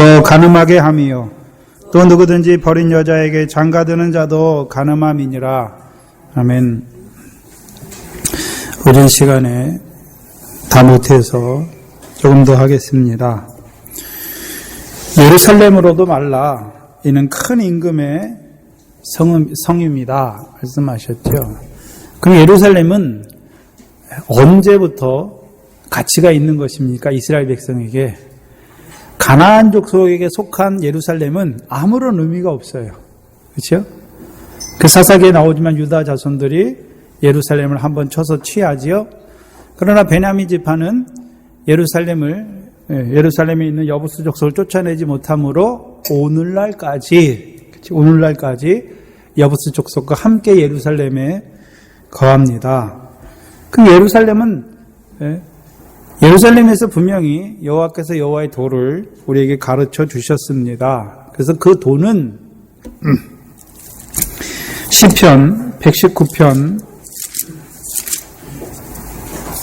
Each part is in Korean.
또 가늠하게 함이요 또 누구든지 버린 여자에게 장가드는 자도 가늠함이니라. 아멘. 오전 시간에 다 못해서 조금 더 하겠습니다. 예루살렘으로도 말라 이는 큰 임금의 성입니다 말씀하셨죠. 그럼 예루살렘은 언제부터 가치가 있는 것입니까? 이스라엘 백성에게. 가나안 족속에게 속한 예루살렘은 아무런 의미가 없어요. 그렇죠? 그 사사기에 나오지만 유다 자손들이 예루살렘을 한번 쳐서 취하지요. 그러나 베냐민 지파는 예루살렘에 있는 여부스 족속을 쫓아내지 못함으로 오늘날까지 여부스 족속과 함께 예루살렘에 거합니다. 그 예루살렘에서 분명히 여호와께서 여호와의 도를 우리에게 가르쳐 주셨습니다. 그래서 그 도는 시편 119편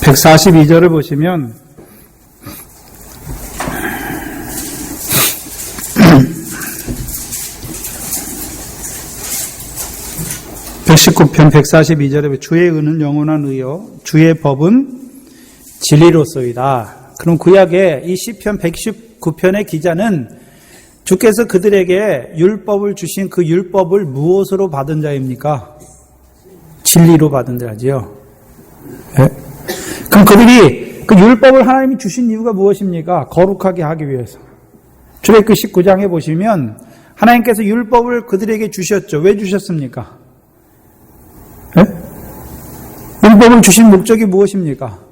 142절을 보시면 (119편) 142절에 주의 의는 영원한 의요 주의 법은 진리로소이다. 그럼 구약의 이 시편 119편의 기자는 주께서 그들에게 율법을 주신 그 율법을 무엇으로 받은 자입니까? 진리로 받은 자지요. 네? 그럼 그들이 그 율법을 하나님이 주신 이유가 무엇입니까? 거룩하게 하기 위해서. 출애굽기 19장에 보시면 하나님께서 율법을 그들에게 주셨죠. 왜 주셨습니까? 네? 율법을 주신 목적이 무엇입니까?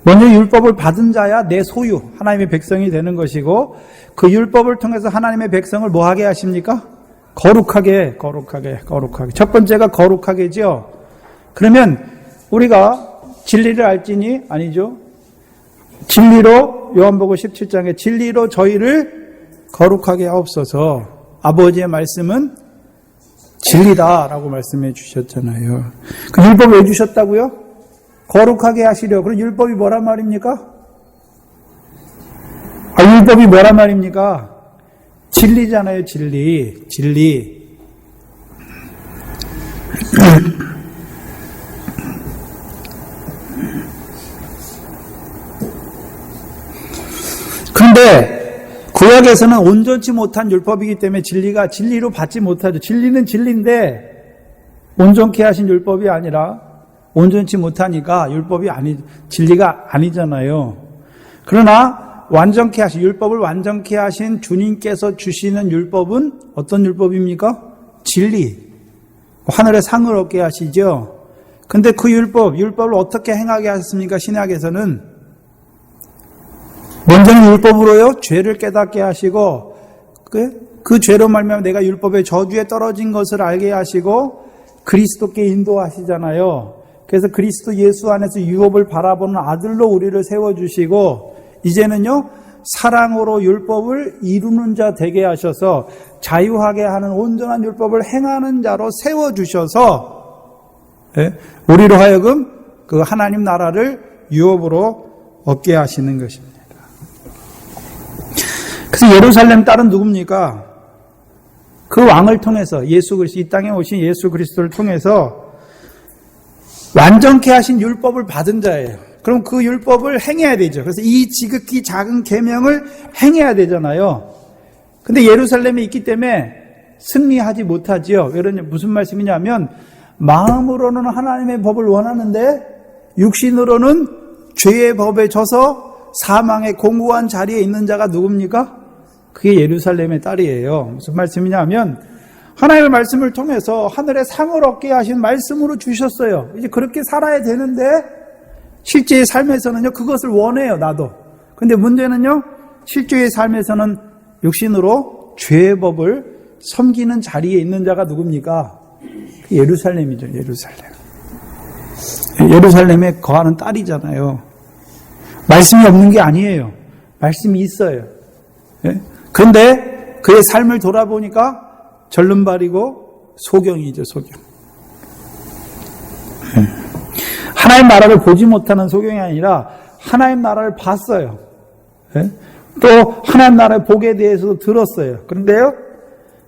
먼저 율법을 받은 자야 내 소유, 하나님의 백성이 되는 것이고 그 율법을 통해서 하나님의 백성을 뭐 하게 하십니까? 거룩하게. 첫 번째가 거룩하게죠. 그러면 우리가 진리를 알지니? 아니죠. 진리로 요한복음 17장에 진리로 저희를 거룩하게 하옵소서. 아버지의 말씀은 진리다라고 말씀해 주셨잖아요. 그 율법을 왜 주셨다고요? 거룩하게 하시려. 그럼 율법이 뭐란 말입니까? 율법이 뭐란 말입니까? 진리잖아요, 진리. 그런데 구약에서는 온전치 못한 율법이기 때문에 진리로 받지 못하죠. 진리는 진리인데 온전케 하신 율법이 아니라 온전치 못하니까 진리가 아니잖아요. 그러나 율법을 완전케 하신 주님께서 주시는 율법은 어떤 율법입니까? 진리. 하늘의 상을 얻게 하시죠. 근데 그 율법을 어떻게 행하게 하셨습니까? 신약에서는 먼저는 율법으로요, 죄를 깨닫게 하시고, 그 죄로 말미암아 내가 율법의 저주에 떨어진 것을 알게 하시고, 그리스도께 인도하시잖아요. 그래서 그리스도 예수 안에서 유업을 바라보는 아들로 우리를 세워주시고 이제는요 사랑으로 율법을 이루는 자 되게 하셔서 자유하게 하는 온전한 율법을 행하는 자로 세워주셔서 우리로 하여금 그 하나님 나라를 유업으로 얻게 하시는 것입니다. 그래서 예루살렘 딸은 누굽니까? 그 왕을 통해서 이 땅에 오신 예수 그리스도를 통해서 완전케 하신 율법을 받은 자예요. 그럼 그 율법을 행해야 되죠. 그래서 이 지극히 작은 계명을 행해야 되잖아요. 근데 예루살렘에 있기 때문에 승리하지 못하지요. 무슨 말씀이냐면 마음으로는 하나님의 법을 원하는데 육신으로는 죄의 법에 져서 사망의 공고한 자리에 있는 자가 누굽니까? 그게 예루살렘의 딸이에요. 무슨 말씀이냐면 하나님의 말씀을 통해서 하늘의 상을 얻게 하신 말씀으로 주셨어요. 이제 그렇게 살아야 되는데 실제의 삶에서는요 그것을 원해요. 나도. 근데 문제는요 실제의 삶에서는 육신으로 죄의 법을 섬기는 자리에 있는 자가 누굽니까? 예루살렘이죠. 예루살렘에 거하는 딸이잖아요. 말씀이 없는 게 아니에요. 말씀이 있어요. 그런데 그의 삶을 돌아보니까 절름발이고 소경이죠. 소경. 하나님 나라를 보지 못하는 소경이 아니라 하나님 나라를 봤어요. 또 하나님 나라의 복에 대해서도 들었어요. 그런데요,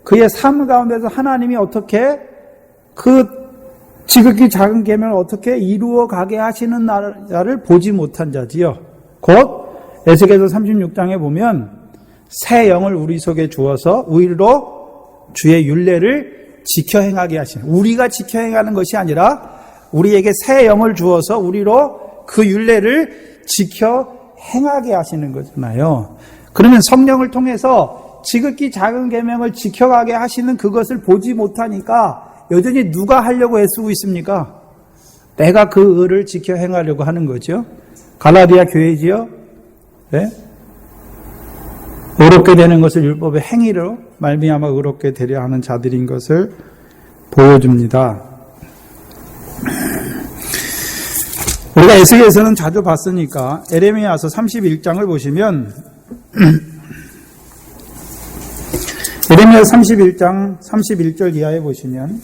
그의 삶 가운데서 하나님이 어떻게 그 지극히 작은 계명을 어떻게 이루어 가게 하시는 나를 보지 못한 자지요. 곧 에스겔서 36장에 보면 새 영을 우리 속에 주어서 우리로 주의 율례를 지켜 행하게 하시는, 우리가 지켜 행하는 것이 아니라 우리에게 새 영을 주어서 우리로 그 율례를 지켜 행하게 하시는 거잖아요. 그러면 성령을 통해서 지극히 작은 계명을 지켜가게 하시는 그것을 보지 못하니까 여전히 누가 하려고 애쓰고 있습니까? 내가 그 의를 지켜 행하려고 하는 거죠. 갈라디아 교회지요. 네? 의롭게 되는 것을 율법의 행위로 말미암아 의롭게 되려 하는 자들인 것을 보여줍니다. 우리가 에스겔에서는 자주 봤으니까 에레미야서 31장을 보시면 에레미야 31장 31절 이하에 보시면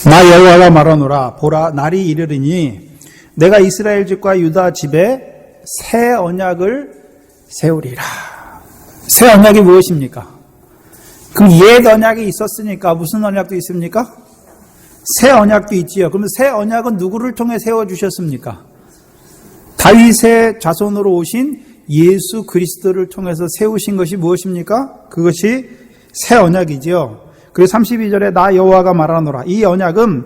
나 여호와가 말하노라 보라 날이 이르리니 내가 이스라엘 집과 유다 집에 새 언약을 세우리라. 새 언약이 무엇입니까? 그럼 옛 언약이 있었으니까 무슨 언약도 있습니까? 새 언약도 있지요. 그러면 새 언약은 누구를 통해 세워주셨습니까? 다윗의 자손으로 오신 예수 그리스도를 통해서 세우신 것이 무엇입니까? 그것이 새 언약이지요. 그래서 32절에 나 여호와가 말하노라. 이 언약은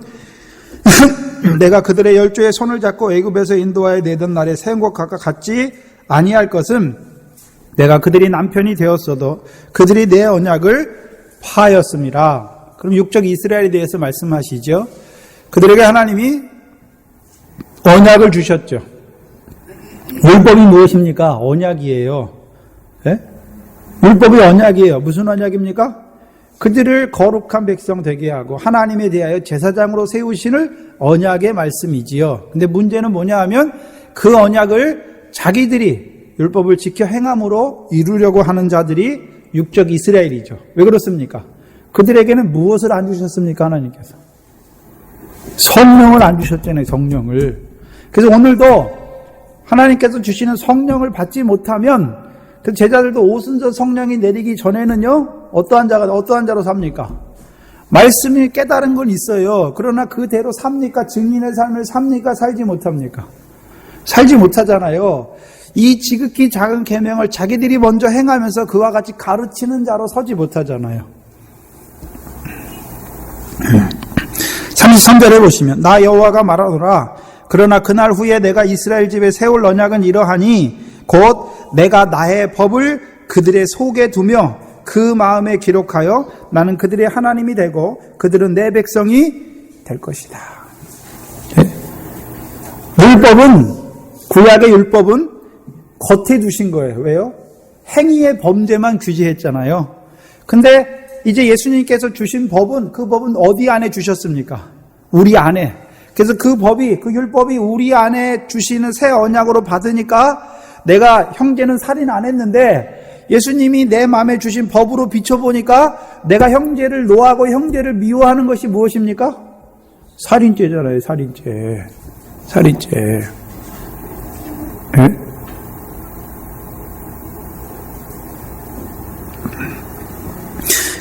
내가 그들의 열조의 손을 잡고 애굽에서 인도하여 내던 날에 세운 것과 같지 아니할 것은 내가 그들이 남편이 되었어도 그들이 내 언약을 파하였습니다. 그럼 육적 이스라엘에 대해서 말씀하시죠. 그들에게 하나님이 언약을 주셨죠. 율법이 무엇입니까? 언약이에요. 네? 율법이 언약이에요. 무슨 언약입니까? 그들을 거룩한 백성 되게 하고 하나님에 대하여 제사장으로 세우시는 언약의 말씀이지요. 근데 문제는 뭐냐 하면 그 언약을 자기들이 율법을 지켜 행함으로 이루려고 하는 자들이 육적 이스라엘이죠. 왜 그렇습니까? 그들에게는 무엇을 안 주셨습니까? 하나님께서 성령을 안 주셨잖아요. 성령을. 그래서 오늘도 하나님께서 주시는 성령을 받지 못하면 그 제자들도 오순절 성령이 내리기 전에는요 어떠한 자로 삽니까? 말씀이 깨달은 건 있어요. 그러나 그대로 삽니까? 증인의 삶을 삽니까? 살지 못합니까? 살지 못하잖아요. 이 지극히 작은 계명을 자기들이 먼저 행하면서 그와 같이 가르치는 자로 서지 못하잖아요. 33절에 보시면 나 여호와가 말하노라 그러나 그날 후에 내가 이스라엘 집에 세울 언약은 이러하니 곧 내가 나의 법을 그들의 속에 두며 그 마음에 기록하여 나는 그들의 하나님이 되고 그들은 내 백성이 될 것이다. 율법은 구약의 율법은 겉에 두신 거예요. 왜요? 행위의 범죄만 규제했잖아요. 근데 이제 예수님께서 주신 법은 그 법은 어디 안에 주셨습니까? 우리 안에. 그래서 그 법이 그 율법이 우리 안에 주시는 새 언약으로 받으니까 내가 형제는 살인 안 했는데 예수님이 내 마음에 주신 법으로 비춰보니까 내가 형제를 노하고 형제를 미워하는 것이 무엇입니까? 살인죄잖아요. 살인죄. 네?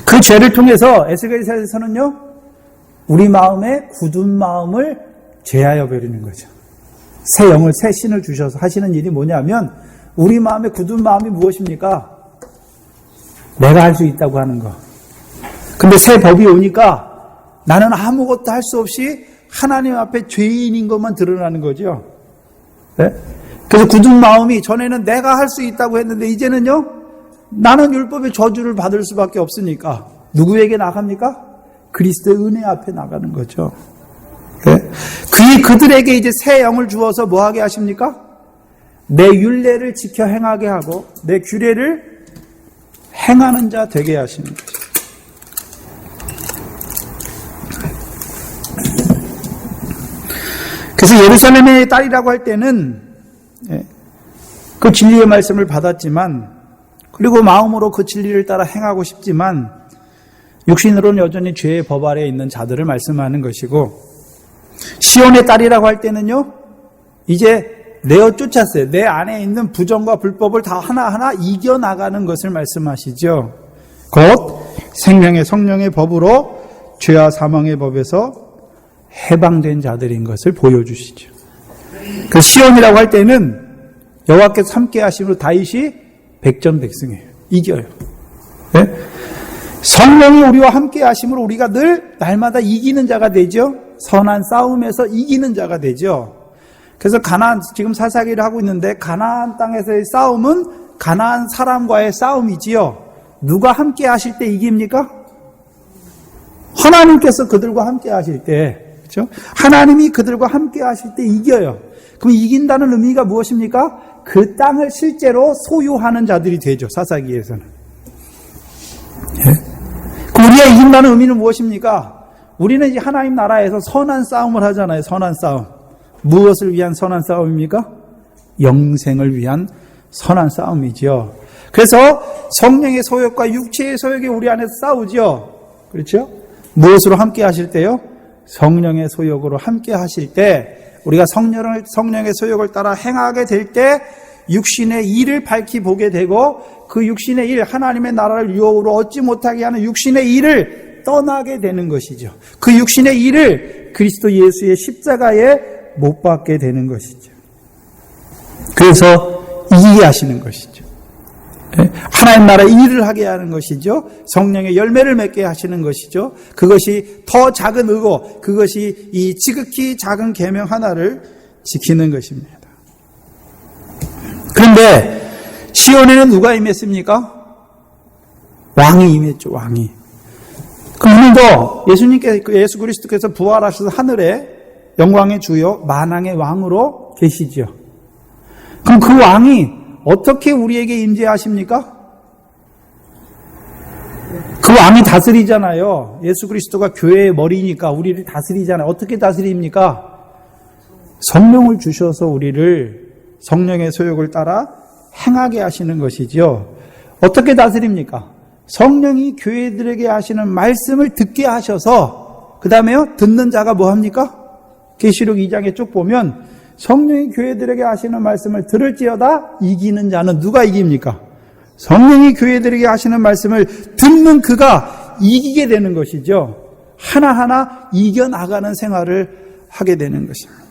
그 죄를 통해서 에스겔서에서는요 우리 마음에 굳은 마음을 제하여 버리는 거죠. 새 영을 새 신을 주셔서 하시는 일이 뭐냐면 우리 마음에 굳은 마음이 무엇입니까? 내가 할 수 있다고 하는 거. 근데 새 법이 오니까 나는 아무것도 할 수 없이 하나님 앞에 죄인인 것만 드러나는 거죠. 네? 그래서 굳은 마음이 전에는 내가 할 수 있다고 했는데 이제는요 나는 율법의 저주를 받을 수밖에 없으니까 누구에게 나갑니까? 그리스도의 은혜 앞에 나가는 거죠. 네? 그들에게 이제 새 영을 주어서 뭐 하게 하십니까? 내 율례를 지켜 행하게 하고 내 규례를 행하는 자 되게 하시는 거죠. 그래서 예루살렘의 딸이라고 할 때는 그 진리의 말씀을 받았지만 그리고 마음으로 그 진리를 따라 행하고 싶지만 육신으로는 여전히 죄의 법 아래에 있는 자들을 말씀하는 것이고, 시온의 딸이라고 할 때는요, 이제 내어 쫓았어요. 내 안에 있는 부정과 불법을 다 하나하나 이겨나가는 것을 말씀하시죠. 곧 생명의 성령의 법으로 죄와 사망의 법에서 해방된 자들인 것을 보여주시죠. 그 시온이라고 할 때는 여호와께서 함께 하심으로 다윗이 백전백승해요. 이겨요. 네? 성령이 우리와 함께 하심으로 우리가 늘 날마다 이기는 자가 되죠. 선한 싸움에서 이기는 자가 되죠. 그래서 가나안, 지금 사사기를 하고 있는데 가나안 땅에서의 싸움은 가나안 사람과의 싸움이지요. 누가 함께 하실 때 이깁니까? 하나님께서 그들과 함께 하실 때, 그렇죠? 하나님이 그들과 함께 하실 때 이겨요. 그럼 이긴다는 의미가 무엇입니까? 그 땅을 실제로 소유하는 자들이 되죠. 사사기에서는. 예? 그럼 우리가 이긴다는 의미는 무엇입니까? 우리는 이제 하나님 나라에서 선한 싸움을 하잖아요. 선한 싸움. 무엇을 위한 선한 싸움입니까? 영생을 위한 선한 싸움이죠. 그래서 성령의 소욕과 육체의 소욕이 우리 안에서 싸우죠. 그렇죠? 무엇으로 함께 하실 때요? 성령의 소욕으로 함께 하실 때, 우리가 성령의 소욕을 따라 행하게 될 때 육신의 일을 밝히 보게 되고, 그 육신의 일, 하나님의 나라를 유업으로 얻지 못하게 하는 육신의 일을 떠나게 되는 것이죠. 그 육신의 일을 그리스도 예수의 십자가에 못 박게 되는 것이죠. 그래서 이기게 하시는 것이죠. 하나님 나라의 일을 하게 하는 것이죠. 성령의 열매를 맺게 하시는 것이죠. 그것이 더 작은 의고, 그것이 이 지극히 작은 계명 하나를 지키는 것입니다. 그런데 시온에는 누가 임했습니까? 왕이 임했죠. 왕이. 그럼 오늘도 예수 그리스도께서 부활하셔서 하늘에 영광의 주요 만왕의 왕으로 계시죠. 그럼 그 왕이 어떻게 우리에게 임재하십니까? 그 왕이 다스리잖아요. 예수 그리스도가 교회의 머리니까 우리를 다스리잖아요. 어떻게 다스립니까? 성령을 주셔서 우리를 성령의 소욕을 따라 행하게 하시는 것이죠. 어떻게 다스립니까? 성령이 교회들에게 하시는 말씀을 듣게 하셔서, 그 다음에요, 듣는 자가 뭐 합니까? 계시록 2장에 쭉 보면 성령이 교회들에게 하시는 말씀을 들을지어다 이기는 자는 누가 이깁니까? 성령이 교회들에게 하시는 말씀을 듣는 그가 이기게 되는 것이죠. 하나하나 이겨나가는 생활을 하게 되는 것입니다.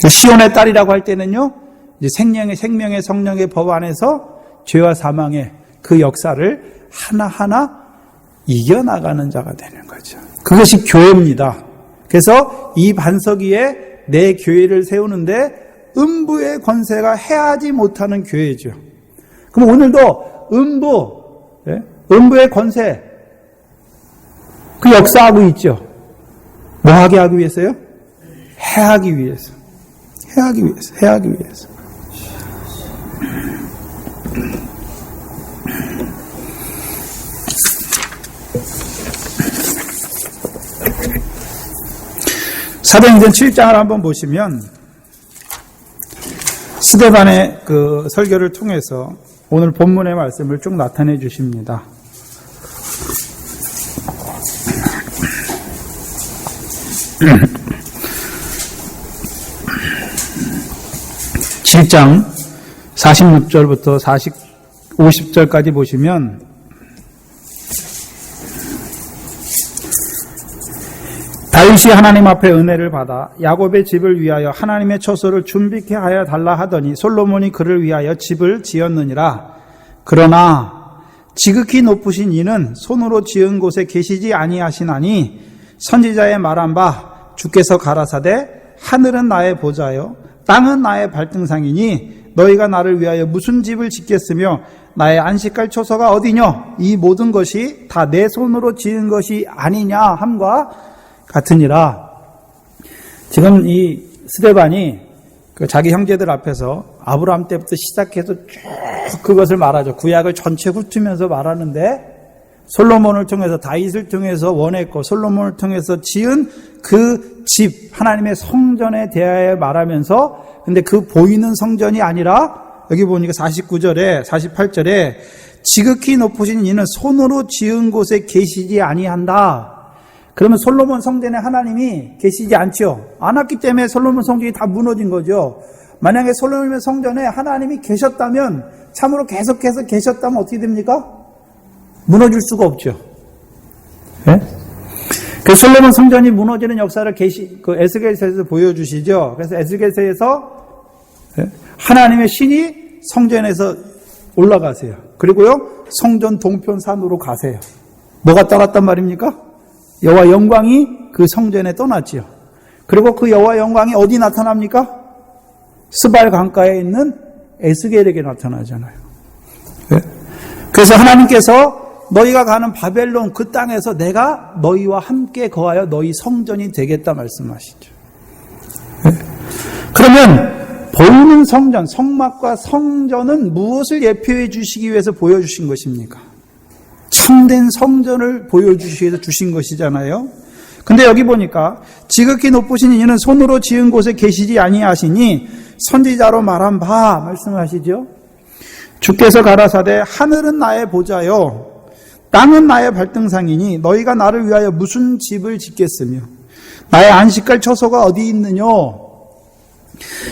시온의 딸이라고 할 때는요, 이제 생명의 성령의 법 안에서 죄와 사망의 그 역사를 하나하나 이겨나가는 자가 되는 거죠. 그것이 교회입니다. 그래서 이 반석 위에 내 교회를 세우는데 음부의 권세가 해하지 못하는 교회죠. 그럼 오늘도 음부의 권세, 그 역사하고 있죠. 뭐 하게 하기 위해서요? 해하기 위해서. 해하기 위해서. 사도행전 7장을 한번 보시면 스데반의 그 설교를 통해서 오늘 본문의 말씀을 쭉 나타내 주십니다. (7장) 46절부터 50절까지 보시면 다윗이 하나님 앞에 은혜를 받아 야곱의 집을 위하여 하나님의 처소를 준비케 하여 달라 하더니 솔로몬이 그를 위하여 집을 지었느니라. 그러나 지극히 높으신 이는 손으로 지은 곳에 계시지 아니하시나니 선지자의 말한 바 주께서 가라사대 하늘은 나의 보좌요 땅은 나의 발등상이니 너희가 나를 위하여 무슨 집을 짓겠으며 나의 안식할 처소가 어디뇨? 이 모든 것이 다 내 손으로 지은 것이 아니냐 함과 같으니라. 지금 이 스데반이 자기 형제들 앞에서 아브라함 때부터 시작해서 쭉 그것을 말하죠. 구약을 전체 훑으면서 말하는데 솔로몬을 통해서, 다윗을 통해서 원했고 솔로몬을 통해서 지은 그 집, 하나님의 성전에 대하여 말하면서, 근데 그 보이는 성전이 아니라 여기 보니까 49절에 48절에 지극히 높으신 이는 손으로 지은 곳에 계시지 아니한다. 그러면 솔로몬 성전에 하나님이 계시지 않죠. 않았기 때문에 솔로몬 성전이 다 무너진 거죠. 만약에 솔로몬 성전에 하나님이 계셨다면, 참으로 계속해서 계셨다면 어떻게 됩니까? 무너질 수가 없죠. 네? 그 솔로몬 성전이 무너지는 역사를 에스겔서에서 보여주시죠. 그래서 에스겔서에서 하나님의 신이 성전에서 올라가세요. 그리고요, 성전 동편산으로 가세요. 뭐가 떠났단 말입니까? 여호와 영광이 그 성전에 떠났지요. 그리고 그 여호와 영광이 어디 나타납니까? 스발 강가에 있는 에스겔에게 나타나잖아요. 네? 그래서 하나님께서 너희가 가는 바벨론 그 땅에서 내가 너희와 함께 거하여 너희 성전이 되겠다 말씀하시죠. 네? 그러면 보이는 성전, 성막과 성전은 무엇을 예표해 주시기 위해서 보여주신 것입니까? 참된 성전을 보여주시기 위해서 주신 것이잖아요. 근데 여기 보니까 지극히 높으신 이는 손으로 지은 곳에 계시지 아니하시니 선지자로 말한 바 말씀하시죠. 주께서 가라사대 하늘은 나의 보좌요 땅은 나의 발등상이니 너희가 나를 위하여 무슨 집을 짓겠으며 나의 안식할 처소가 어디 있느냐.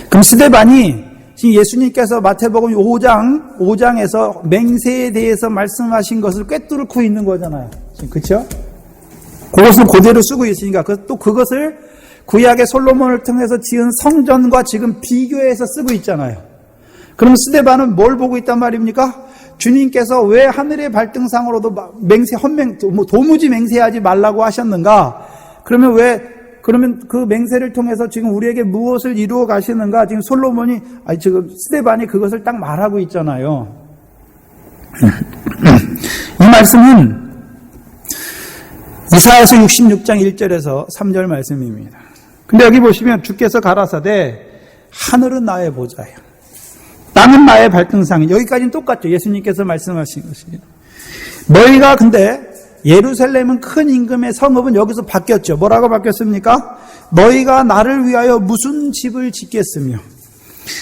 그럼 스데반이 지금 예수님께서 마태복음 5장에서 맹세에 대해서 말씀하신 것을 꿰뚫고 있는 거잖아요. 지금 그렇죠? 그것을 그대로 쓰고 있으니까 또 그것을 구약의 솔로몬을 통해서 지은 성전과 지금 비교해서 쓰고 있잖아요. 그럼 스데반은 뭘 보고 있단 말입니까? 주님께서 왜 하늘의 발등상으로도 도무지 맹세하지 말라고 하셨는가? 그러면 그 맹세를 통해서 지금 우리에게 무엇을 이루어 가시는가? 지금 지금 스데반이 그것을 딱 말하고 있잖아요. 이 말씀은 이사야서 66장 1절에서 3절 말씀입니다. 근데 여기 보시면 주께서 가라사대 하늘은 나의 보좌예요. 땅은 나의 발등상이. 여기까지는 똑같죠. 예수님께서 말씀하신 것이에요. 너희가 근데 예루살렘은 큰 임금의 성읍은 여기서 바뀌었죠. 뭐라고 바뀌었습니까? 너희가 나를 위하여 무슨 집을 짓겠으며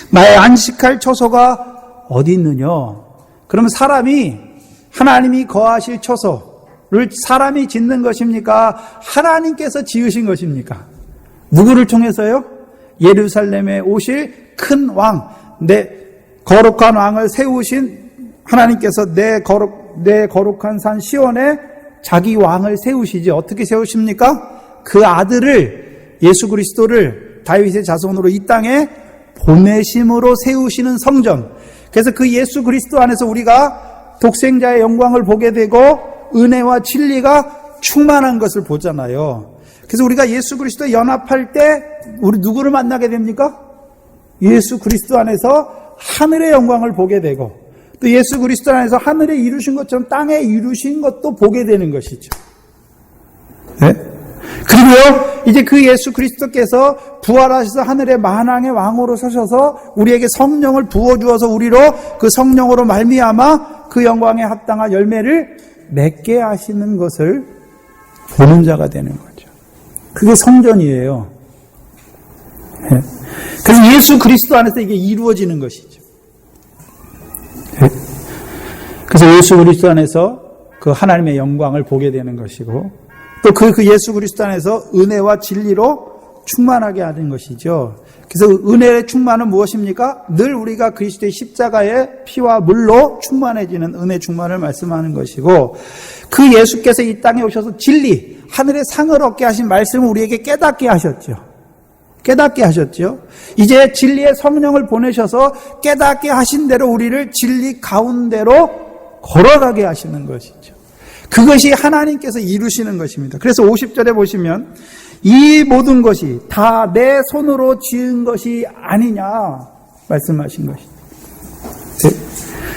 나의 안식할 처소가 어디 있느냐. 그러면 하나님이 거하실 처소를 사람이 짓는 것입니까? 하나님께서 지으신 것입니까? 누구를 통해서요? 예루살렘에 오실 큰 왕, 내 거룩한 왕을 세우신 하나님께서 내 거룩한 산 시온에 자기 왕을 세우시지. 어떻게 세우십니까? 그 아들을, 예수 그리스도를 다윗의 자손으로 이 땅에 보내심으로 세우시는 성전. 그래서 그 예수 그리스도 안에서 우리가 독생자의 영광을 보게 되고 은혜와 진리가 충만한 것을 보잖아요. 그래서 우리가 예수 그리스도에 연합할 때 우리 누구를 만나게 됩니까? 예수 그리스도 안에서 하늘의 영광을 보게 되고 또 예수 그리스도 안에서 하늘에 이루신 것처럼 땅에 이루신 것도 보게 되는 것이죠. 네? 그리고요, 이제 그 예수 그리스도께서 부활하셔서 하늘의 만왕의 왕으로 서셔서 우리에게 성령을 부어주어서 우리로 그 성령으로 말미암아 그 영광에 합당한 열매를 맺게 하시는 것을 보는 자가 되는 거죠. 그게 성전이에요. 네? 그래서 예수 그리스도 안에서 이게 이루어지는 것이죠. 네? 그래서 예수 그리스도 안에서 그 하나님의 영광을 보게 되는 것이고 또 그 예수 그리스도 안에서 은혜와 진리로 충만하게 하는 것이죠. 그래서 은혜의 충만은 무엇입니까? 늘 우리가 그리스도의 십자가의 피와 물로 충만해지는 은혜 충만을 말씀하는 것이고 그 예수께서 이 땅에 오셔서 진리, 하늘의 상을 얻게 하신 말씀을 우리에게 깨닫게 하셨죠. 이제 진리의 성령을 보내셔서 깨닫게 하신 대로 우리를 진리 가운데로 걸어가게 하시는 것이죠. 그것이 하나님께서 이루시는 것입니다. 그래서 50절에 보시면 이 모든 것이 다 내 손으로 지은 것이 아니냐 말씀하신 것입니다. 네.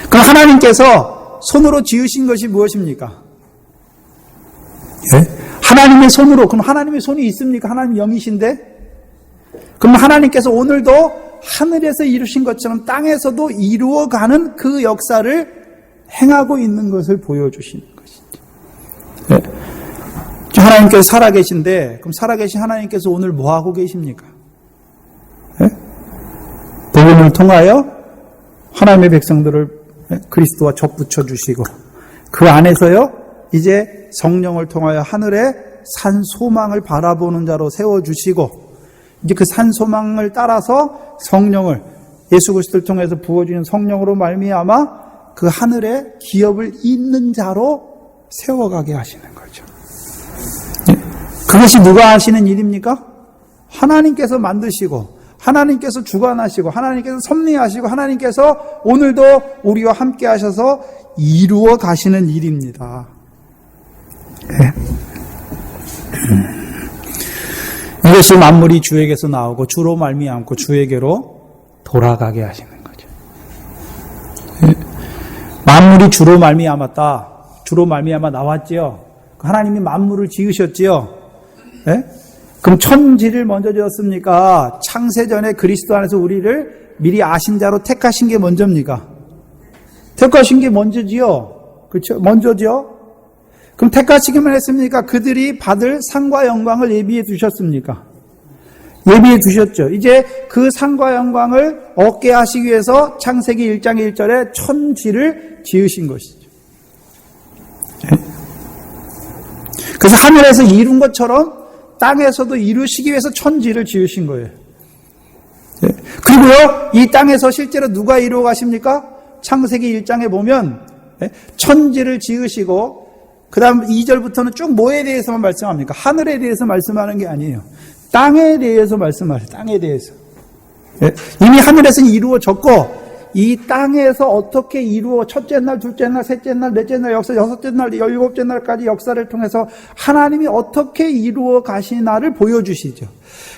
그럼 하나님께서 손으로 지으신 것이 무엇입니까? 네? 하나님의 손으로. 그럼 하나님의 손이 있습니까? 하나님 영이신데? 그럼 하나님께서 오늘도 하늘에서 이루신 것처럼 땅에서도 이루어가는 그 역사를 행하고 있는 것을 보여주시는 것이죠. 네. 하나님께서 살아계신데 그럼 살아계신 하나님께서 오늘 뭐하고 계십니까? 네? 복음을 통하여 하나님의 백성들을 그리스도와 접붙여 주시고 그 안에서요 이제 성령을 통하여 하늘의 산 소망을 바라보는 자로 세워주시고 이제 그 산 소망을 따라서 성령을 예수 그리스도를 통해서 부어주는 성령으로 말미암아 그 하늘의 기업을 잇는 자로 세워가게 하시는 거죠. 그것이 누가 하시는 일입니까? 하나님께서 만드시고 하나님께서 주관하시고 하나님께서 섭리하시고 하나님께서 오늘도 우리와 함께 하셔서 이루어 가시는 일입니다. 이것이 만물이 주에게서 나오고 주로 말미암고 주에게로 돌아가게 하시는 거죠. 만물이 주로 말미암았다. 주로 말미암아 나왔지요. 하나님이 만물을 지으셨지요. 그럼 천지를 먼저 지었습니까? 창세전에 그리스도 안에서 우리를 미리 아신 자로 택하신 게 먼저입니까? 택하신 게 먼저지요. 그렇죠? 먼저죠. 그럼 택하시기만 했습니까? 그들이 받을 상과 영광을 예비해 두셨습니까? 예비해 두셨죠. 이제 그 상과 영광을 얻게 하시기 위해서 창세기 1장 1절에 천지를 지으신 것이죠. 그래서 하늘에서 이룬 것처럼 땅에서도 이루시기 위해서 천지를 지으신 거예요. 그리고요, 이 땅에서 실제로 누가 이루어 가십니까? 창세기 1장에 보면 천지를 지으시고 그 다음 2절부터는 쭉 뭐에 대해서만 말씀합니까? 하늘에 대해서 말씀하는 게 아니에요. 땅에 대해서 말씀하세요. 땅에 대해서. 이미 하늘에서는 이루어졌고 이 땅에서 어떻게 이루어 첫째 날, 둘째 날, 셋째 날, 넷째 날, 여섯째 날, 17째 날까지 역사를 통해서 하나님이 어떻게 이루어 가시나를 보여주시죠.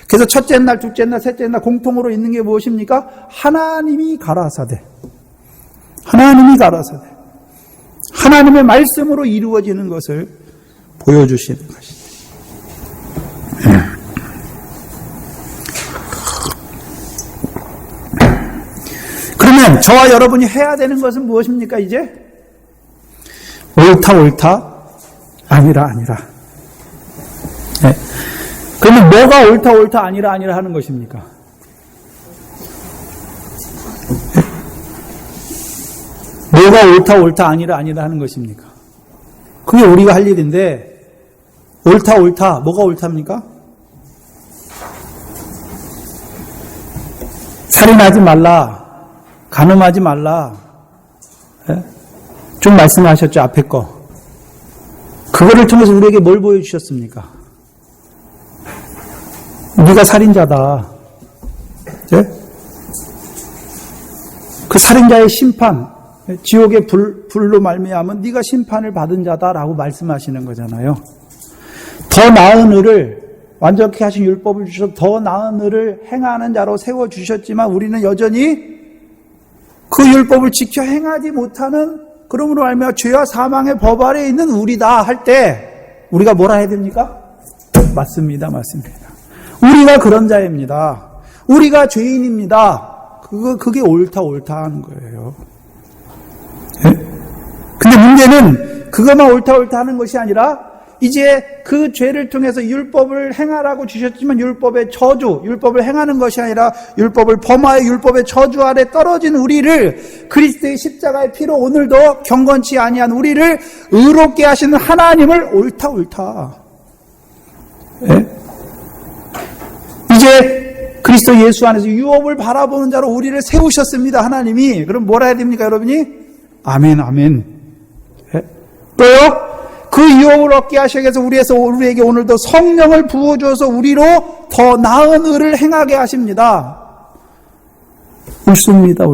그래서 첫째 날, 둘째 날, 셋째 날 공통으로 있는 게 무엇입니까? 하나님이 가라사대. 하나님이 가라사대. 하나님의 말씀으로 이루어지는 것을 보여주시는 것입니다. 그러면 저와 여러분이 해야 되는 것은 무엇입니까, 이제? 옳다, 아니라. 네. 그러면 뭐가 옳다, 아니라 하는 것입니까? 뭐가 옳다, 아니라 하는 것입니까? 그게 우리가 할 일인데, 옳다, 뭐가 옳답니까? 살인하지 말라. 간음하지 말라. 좀 말씀하셨죠, 앞에 거. 그거를 통해서 우리에게 뭘 보여주셨습니까? 네가 살인자다. 그 살인자의 심판, 지옥의 불로 말미암은 네가 심판을 받은 자다라고 말씀하시는 거잖아요. 더 나은 의를 완전케 하신 율법을 주셔서 더 나은 의를 행하는 자로 세워주셨지만 우리는 여전히 그 율법을 지켜 행하지 못하는 그러므로 말미암아 죄와 사망의 법 아래에 있는 우리다 할 때 우리가 뭐라 해야 됩니까? 맞습니다. 우리가 그런 자입니다. 우리가 죄인입니다. 그게 옳다 하는 거예요. 근데 문제는 그것만 옳다 하는 것이 아니라 이제 그 죄를 통해서 율법을 행하라고 주셨지만 율법의 저주, 율법을 행하는 것이 아니라 율법을 범하여 율법의 저주 아래 떨어진 우리를 그리스도의 십자가의 피로 오늘도 경건치 아니한 우리를 의롭게 하시는 하나님을 옳다. 이제 그리스도 예수 안에서 유업을 바라보는 자로 우리를 세우셨습니다. 하나님이. 그럼 뭐라 해야 됩니까, 여러분이? 아멘. 또요? 그 유업을 얻게 하시기 위해서 우리에게 오늘도 성령을 부어주어서 우리로 더 나은 의를 행하게 하십니다. 옳습니다.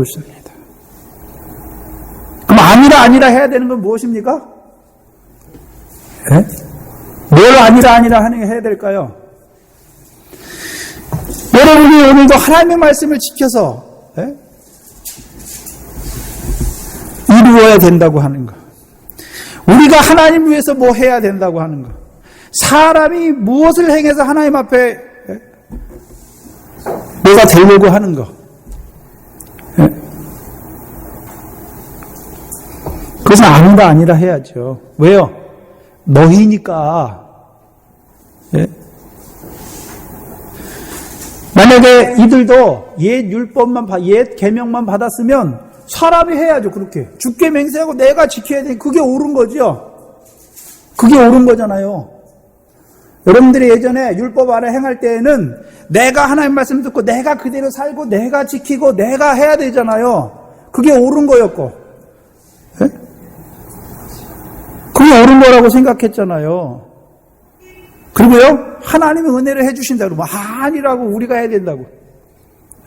그럼 아니라 해야 되는 건 무엇입니까? 뭘 아니라 해야 될까요? 여러분이 오늘도 하나님의 말씀을 지켜서 이루어야 된다고 하는 것. 우리가 하나님 위해서 뭐 해야 된다고 하는 것. 사람이 무엇을 행해서 하나님 앞에 뭐가 되려고 하는 것. 그것은 아니라 해야죠. 왜요? 너희니까. 만약에 이들도 옛 율법만, 옛 계명만 받았으면 사람이 해야죠, 그렇게. 주께 맹세하고 내가 지켜야 돼. 그게 옳은 거죠. 그게 옳은 거잖아요. 여러분들이 예전에 율법 아래 행할 때에는 내가 하나님 말씀 듣고 내가 그대로 살고 내가 지키고 내가 해야 되잖아요. 그게 옳은 거였고. 네? 그게 옳은 거라고 생각했잖아요. 그리고요, 하나님이 은혜를 해주신다고 그러면 아니라고 우리가 해야 된다고.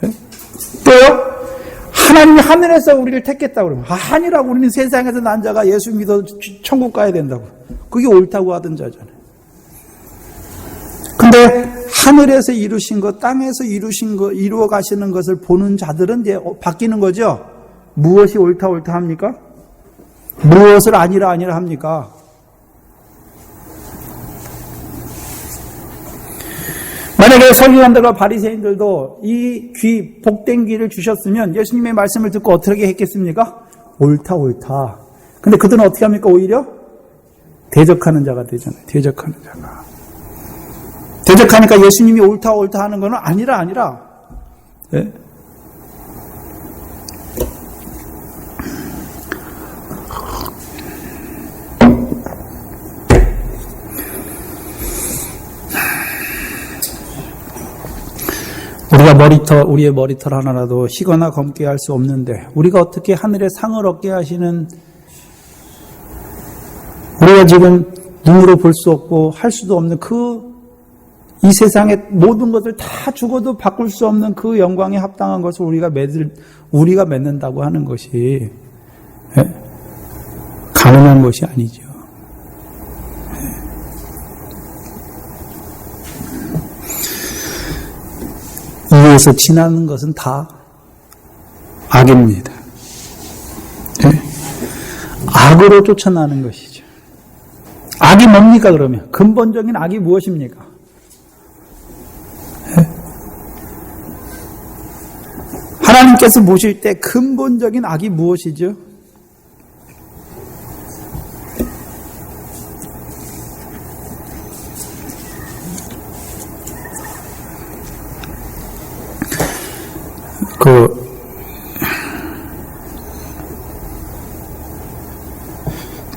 네? 또요, 하나님이 하늘에서 우리를 택했다고 그러면 아니라고 우리는 세상에서 난 자가 예수 믿어 천국 가야 된다고. 그게 옳다고 하던 자잖아요. 근데 하늘에서 이루신 것, 땅에서 이루신 것, 이루어 가시는 것을 보는 자들은 이제 바뀌는 거죠. 무엇이 옳다 합니까? 무엇을 아니라 합니까? 만약에 서기관들과 바리새인들도 이 귀, 복된 귀를 주셨으면 예수님의 말씀을 듣고 어떻게 했겠습니까? 옳다. 근데 그들은 어떻게 합니까? 오히려 대적하는 자가 되잖아요. 대적하는 자가. 대적하니까 예수님이 옳다 하는 거는 아니라. 네? 우리의 머리털 하나라도 희거나 검게 할 수 없는데, 우리가 어떻게 하늘의 상을 얻게 하시는, 우리가 지금 눈으로 볼 수 없고 할 수도 없는 이 세상의 모든 것을 다 죽어도 바꿀 수 없는 그 영광에 합당한 것을 우리가 맺는다고 하는 것이 가능한 것이 아니죠. 이에서 지나는 것은 다 악입니다. 악으로 쫓아나는 것이죠. 악이 뭡니까 그러면? 근본적인 악이 무엇입니까? 하나님께서 보실 때 근본적인 악이 무엇이죠?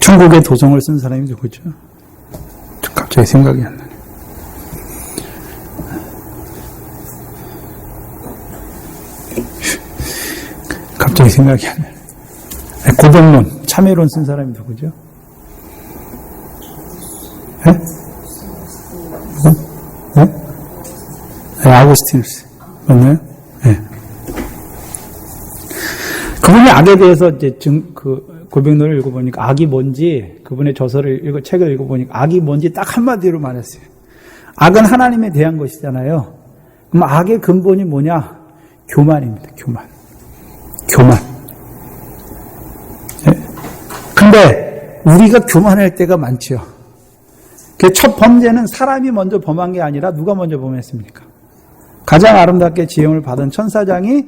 천국의 도성을 쓴 사람이 누구죠? 갑자기 생각이 안 나네. 갑자기 생각이 안 나네. 고백론, 참회론 쓴 사람이 누구죠? 네? 네? 아우구스티누스. 맞나요? 네. 그분이 악에 대해서 이제 고백론을 읽어보니까 악이 뭔지, 그분의 책을 읽어보니까 악이 뭔지 딱 한마디로 말했어요. 악은 하나님에 대한 것이잖아요. 그럼 악의 근본이 뭐냐? 교만입니다. 교만. 네? 근데 우리가 교만할 때가 많죠. 첫 범죄는 사람이 먼저 범한 게 아니라 누가 먼저 범했습니까? 가장 아름답게 지음을 받은 천사장이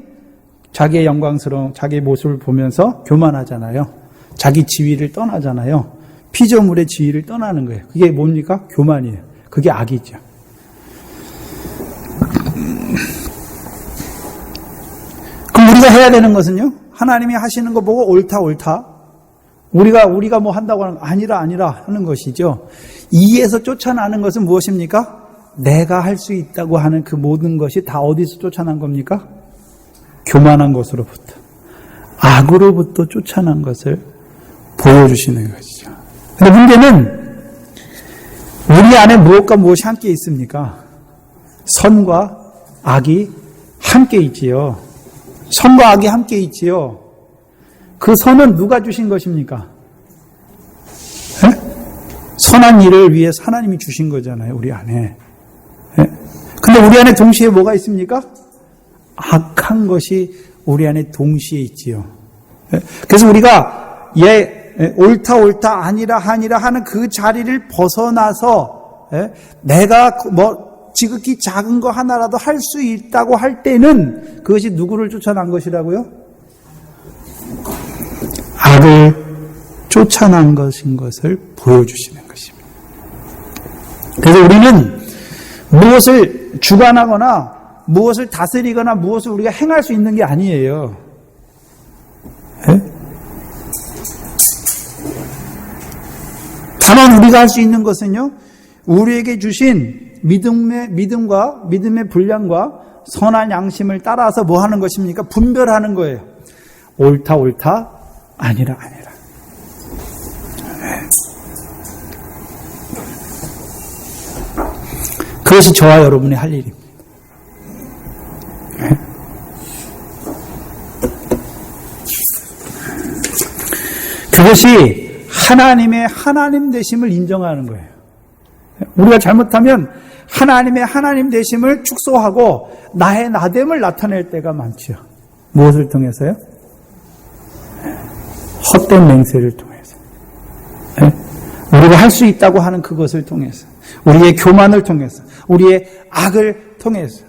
자기의 영광스러운 자기의 모습을 보면서 교만하잖아요. 자기 지위를 떠나잖아요. 피조물의 지위를 떠나는 거예요. 그게 뭡니까? 교만이에요. 그게 악이죠. 그럼 우리가 해야 되는 것은요? 하나님이 하시는 거 보고 옳다. 우리가 뭐 한다고 하는 거 아니라 하는 것이죠. 이에서 쫓아나는 것은 무엇입니까? 내가 할 수 있다고 하는 그 모든 것이 다 어디서 쫓아난 겁니까? 교만한 것으로부터, 악으로부터 쫓아난 것을 보여주시는 것이죠. 근데 문제는 우리 안에 무엇과 무엇이 함께 있습니까? 선과 악이 함께 있지요. 선과 악이 함께 있지요. 그 선은 누가 주신 것입니까? 네? 선한 일을 위해서 하나님이 주신 거잖아요, 우리 안에. 네? 근데 우리 안에 동시에 뭐가 있습니까? 악한 것이 우리 안에 동시에 있지요. 네? 그래서 우리가 옳다 아니라 하는 그 자리를 벗어나서 내가 지극히 작은 거 하나라도 할 수 있다고 할 때는 그것이 누구를 쫓아난 것이라고요? 악을 쫓아난 것인 것을 보여주시는 것입니다. 그래서 우리는 무엇을 주관하거나 무엇을 다스리거나 무엇을 우리가 행할 수 있는 게 아니에요. 예? 다만 우리가 할 수 있는 것은요, 우리에게 주신 믿음과 믿음의 분량과 선한 양심을 따라서 뭐 하는 것입니까? 분별하는 거예요. 옳다, 아니라. 그것이 저와 여러분이 할 일입니다. 그것이 하나님의 하나님 되심을 인정하는 거예요. 우리가 잘못하면 하나님의 하나님 되심을 축소하고 나의 나됨을 나타낼 때가 많죠. 무엇을 통해서요? 헛된 맹세를 통해서. 우리가 할 수 있다고 하는 그것을 통해서. 우리의 교만을 통해서. 우리의 악을 통해서.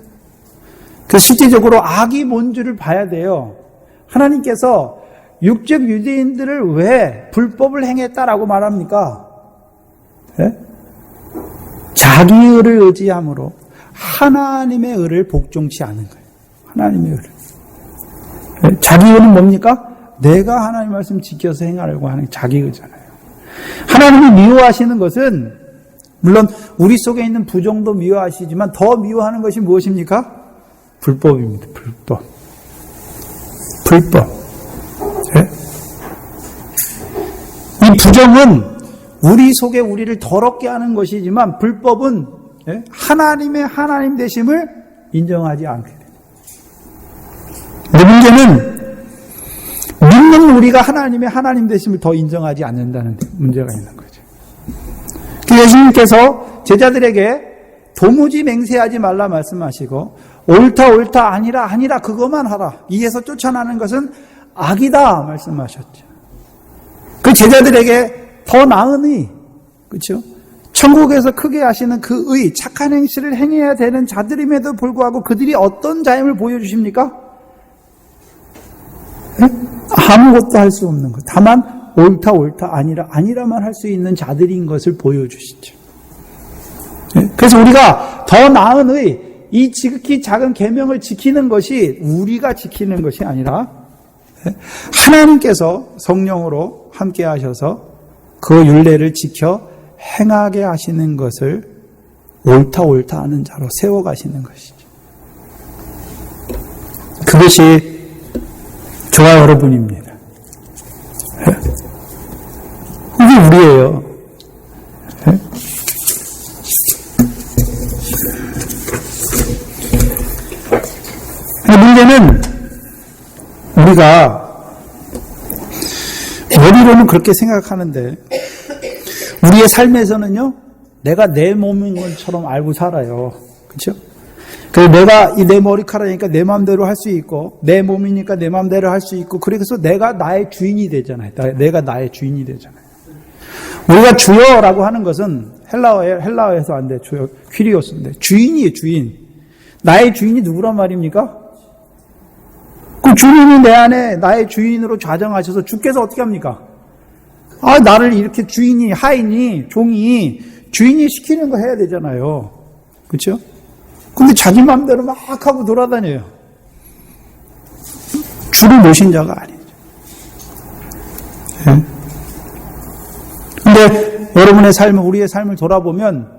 그 실제적으로 악이 뭔지를 봐야 돼요. 하나님께서 육적 유대인들을 왜 불법을 행했다라고 말합니까? 자기 의를 의지함으로 하나님의 의를 복종치 않은 거예요. 하나님의 의를. 자기 의는 뭡니까? 내가 하나님 말씀 지켜서 행하려고 하는 자기 의잖아요. 하나님이 미워하시는 것은 물론 우리 속에 있는 부정도 미워하시지만 더 미워하는 것이 무엇입니까? 불법입니다. 불법. 이 부정은 우리 속에 우리를 더럽게 하는 것이지만 불법은 하나님의 하나님 되심을 인정하지 않게 됩니다. 문제는 믿는 우리가 하나님의 하나님 되심을 더 인정하지 않는다는 문제가 있는 거죠. 예수님께서 제자들에게 도무지 맹세하지 말라 말씀하시고 옳다 아니라 그것만 하라. 이에서 쫓아나는 것은 악이다 말씀하셨죠. 그 제자들에게 더 나은 의, 그렇죠? 천국에서 크게 하시는 그 의, 착한 행실을 행해야 되는 자들임에도 불구하고 그들이 어떤 자임을 보여주십니까? 아무것도 할 수 없는 것. 다만 옳다 아니라만 할 수 있는 자들인 것을 보여주시죠. 그래서 우리가 더 나은 의, 이 지극히 작은 계명을 지키는 것이 우리가 지키는 것이 아니라 하나님께서 성령으로 함께 하셔서 그 율례를 지켜 행하게 하시는 것을 옳다 하는 자로 세워가시는 것이죠. 그것이 저와 여러분입니다. 이게 우리예요. 문제는 우리가 머리로는 그렇게 생각하는데 우리의 삶에서는요, 내가 내 몸인 것처럼 알고 살아요. 그렇죠? 그래서 내가 내 머리카락이니까 내 마음대로 할 수 있고 내 몸이니까 내 마음대로 할 수 있고 그래서 내가 나의 주인이 되잖아요. 내가 나의 주인이 되잖아요. 우리가 주여라고 하는 것은 헬라어에서 안 돼. 주여, 퀴리오스인데 주인이에요. 주인. 나의 주인이 누구란 말입니까? 그 주님이 내 안에 나의 주인으로 좌정하셔서 주께서 어떻게 합니까? 나를 이렇게 주인이, 하인이, 종이 주인이 시키는 거 해야 되잖아요. 그렇죠? 근데 자기 마음대로 막 하고 돌아다녀요. 주를 모신 자가 아니죠. 근데 여러분의 삶을, 우리의 삶을 돌아보면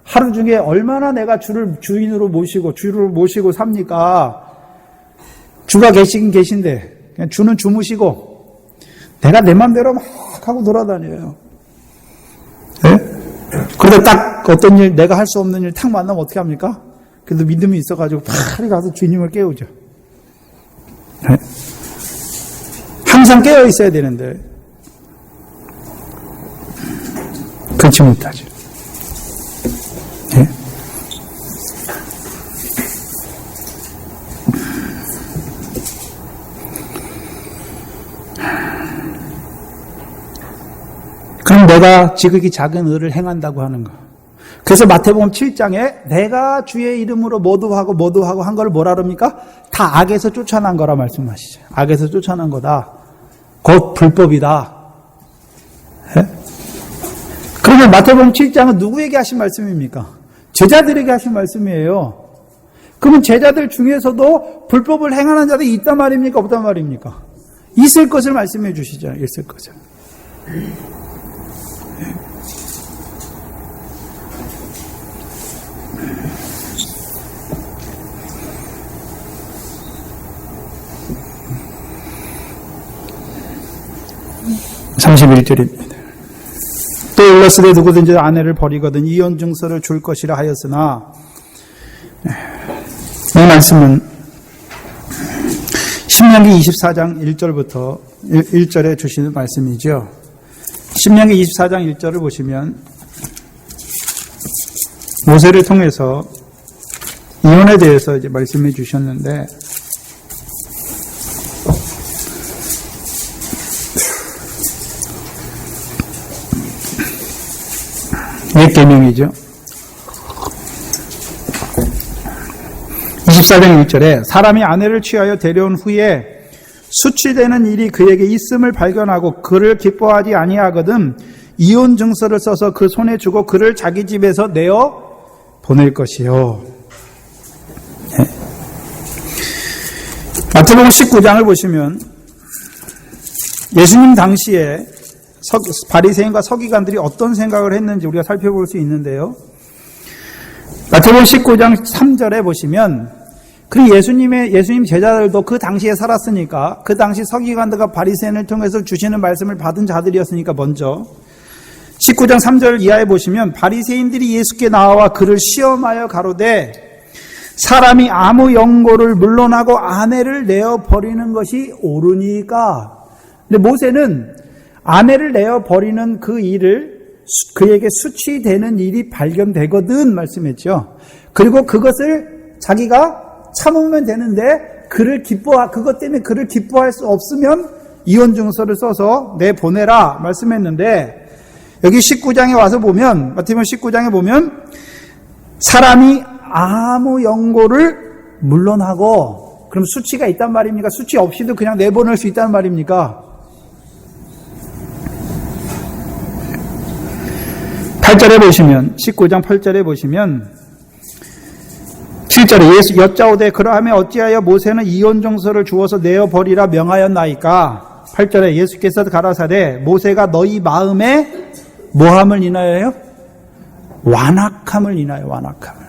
하루 중에 얼마나 내가 주를 주인으로 모시고 주를 모시고 삽니까? 주가 계시긴 계신데 그냥 주는 주무시고 내가 내 맘대로 막 하고 돌아다녀요. 그러다 딱 어떤 일, 내가 할 수 없는 일 탁 만나면 어떻게 합니까? 그래도 믿음이 있어가지고 빨리 가서 주님을 깨우죠. 항상 깨어 있어야 되는데 그렇지 못하죠. 그럼 내가 지극히 작은 의를 행한다고 하는 거. 그래서 마태복음 7장에 내가 주의 이름으로 모두 하고 한 걸 뭐라 그럽니까? 다 악에서 쫓아난 거라 말씀하시죠. 악에서 쫓아난 거다. 곧 불법이다. 그러면 마태복음 7장은 누구에게 하신 말씀입니까? 제자들에게 하신 말씀이에요. 그러면 제자들 중에서도 불법을 행하는 자들이 있단 말입니까? 없단 말입니까? 있을 것을 말씀해 주시잖아요. 있을 것을. 31절입니다. 또 일렀으되 누구든지 아내를 버리거든 이혼 증서를 줄 것이라 하였으나, 이 말씀은 신명기 24장 1절부터 1절에 주시는 말씀이죠. 신명기 24장 1절을 보시면 모세를 통해서 이혼에 대해서 이제 말씀해 주셨는데, 옛 계명이죠. 24장 1절에 사람이 아내를 취하여 데려온 후에 수치되는 일이 그에게 있음을 발견하고 그를 기뻐하지 아니하거든 이혼 증서를 써서 그 손에 주고 그를 자기 집에서 내어 보낼 것이요. 네. 마태복음 19장을 보시면 예수님 당시에 바리새인과 서기관들이 어떤 생각을 했는지 우리가 살펴볼 수 있는데요. 마태복음 19장 3절에 보시면, 그리고 예수님 제자들도 그 당시에 살았으니까, 그 당시 서기관들과 바리새인을 통해서 주시는 말씀을 받은 자들이었으니까, 먼저 19장 3절 이하에 보시면 바리새인들이 예수께 나와 그를 시험하여 가로되 사람이 아무 영고를 물론하고 아내를 내어 버리는 것이 옳으니까. 근데 모세는 아내를 내어 버리는 그 일을 그에게 수치되는 일이 발견되거든 말씀했죠. 그리고 그것을 자기가 참으면 되는데 그것 때문에 그를 기뻐할 수 없으면 이혼 증서를 써서 내보내라 말씀했는데, 여기 19장에 와서 보면, 마태복음 19장에 보면 사람이 아무 영고를 물론하고, 그럼 수치가 있단 말입니까? 수치 없이도 그냥 내보낼 수 있다는 말입니까? 8절에 보시면, 19장 8절에 보시면 7절에 예수 여짜오되 그러하면 어찌하여 모세는 이혼 증서를 주어서 내어버리라 명하였나이까. 8절에 예수께서 가라사대 모세가 너희 마음에 뭐함을 인하여요? 완악함을 인하여, 완악함을.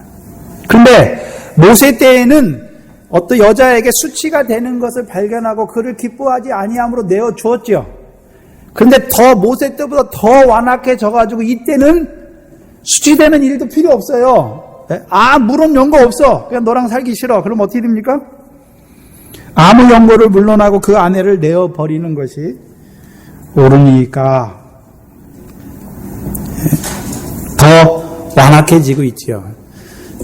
그런데 모세 때에는 어떤 여자에게 수치가 되는 것을 발견하고 그를 기뻐하지 아니함으로 내어 주었죠. 그런데 모세 때보다 더 완악해져가지고 이때는 수치되는 일도 필요 없어요. 물은 연고 없어. 그냥 너랑 살기 싫어. 그럼 어떻게 됩니까? 아무 연고를 물론하고 그 아내를 내어버리는 것이 옳으니까 더 완악해지고 있지요.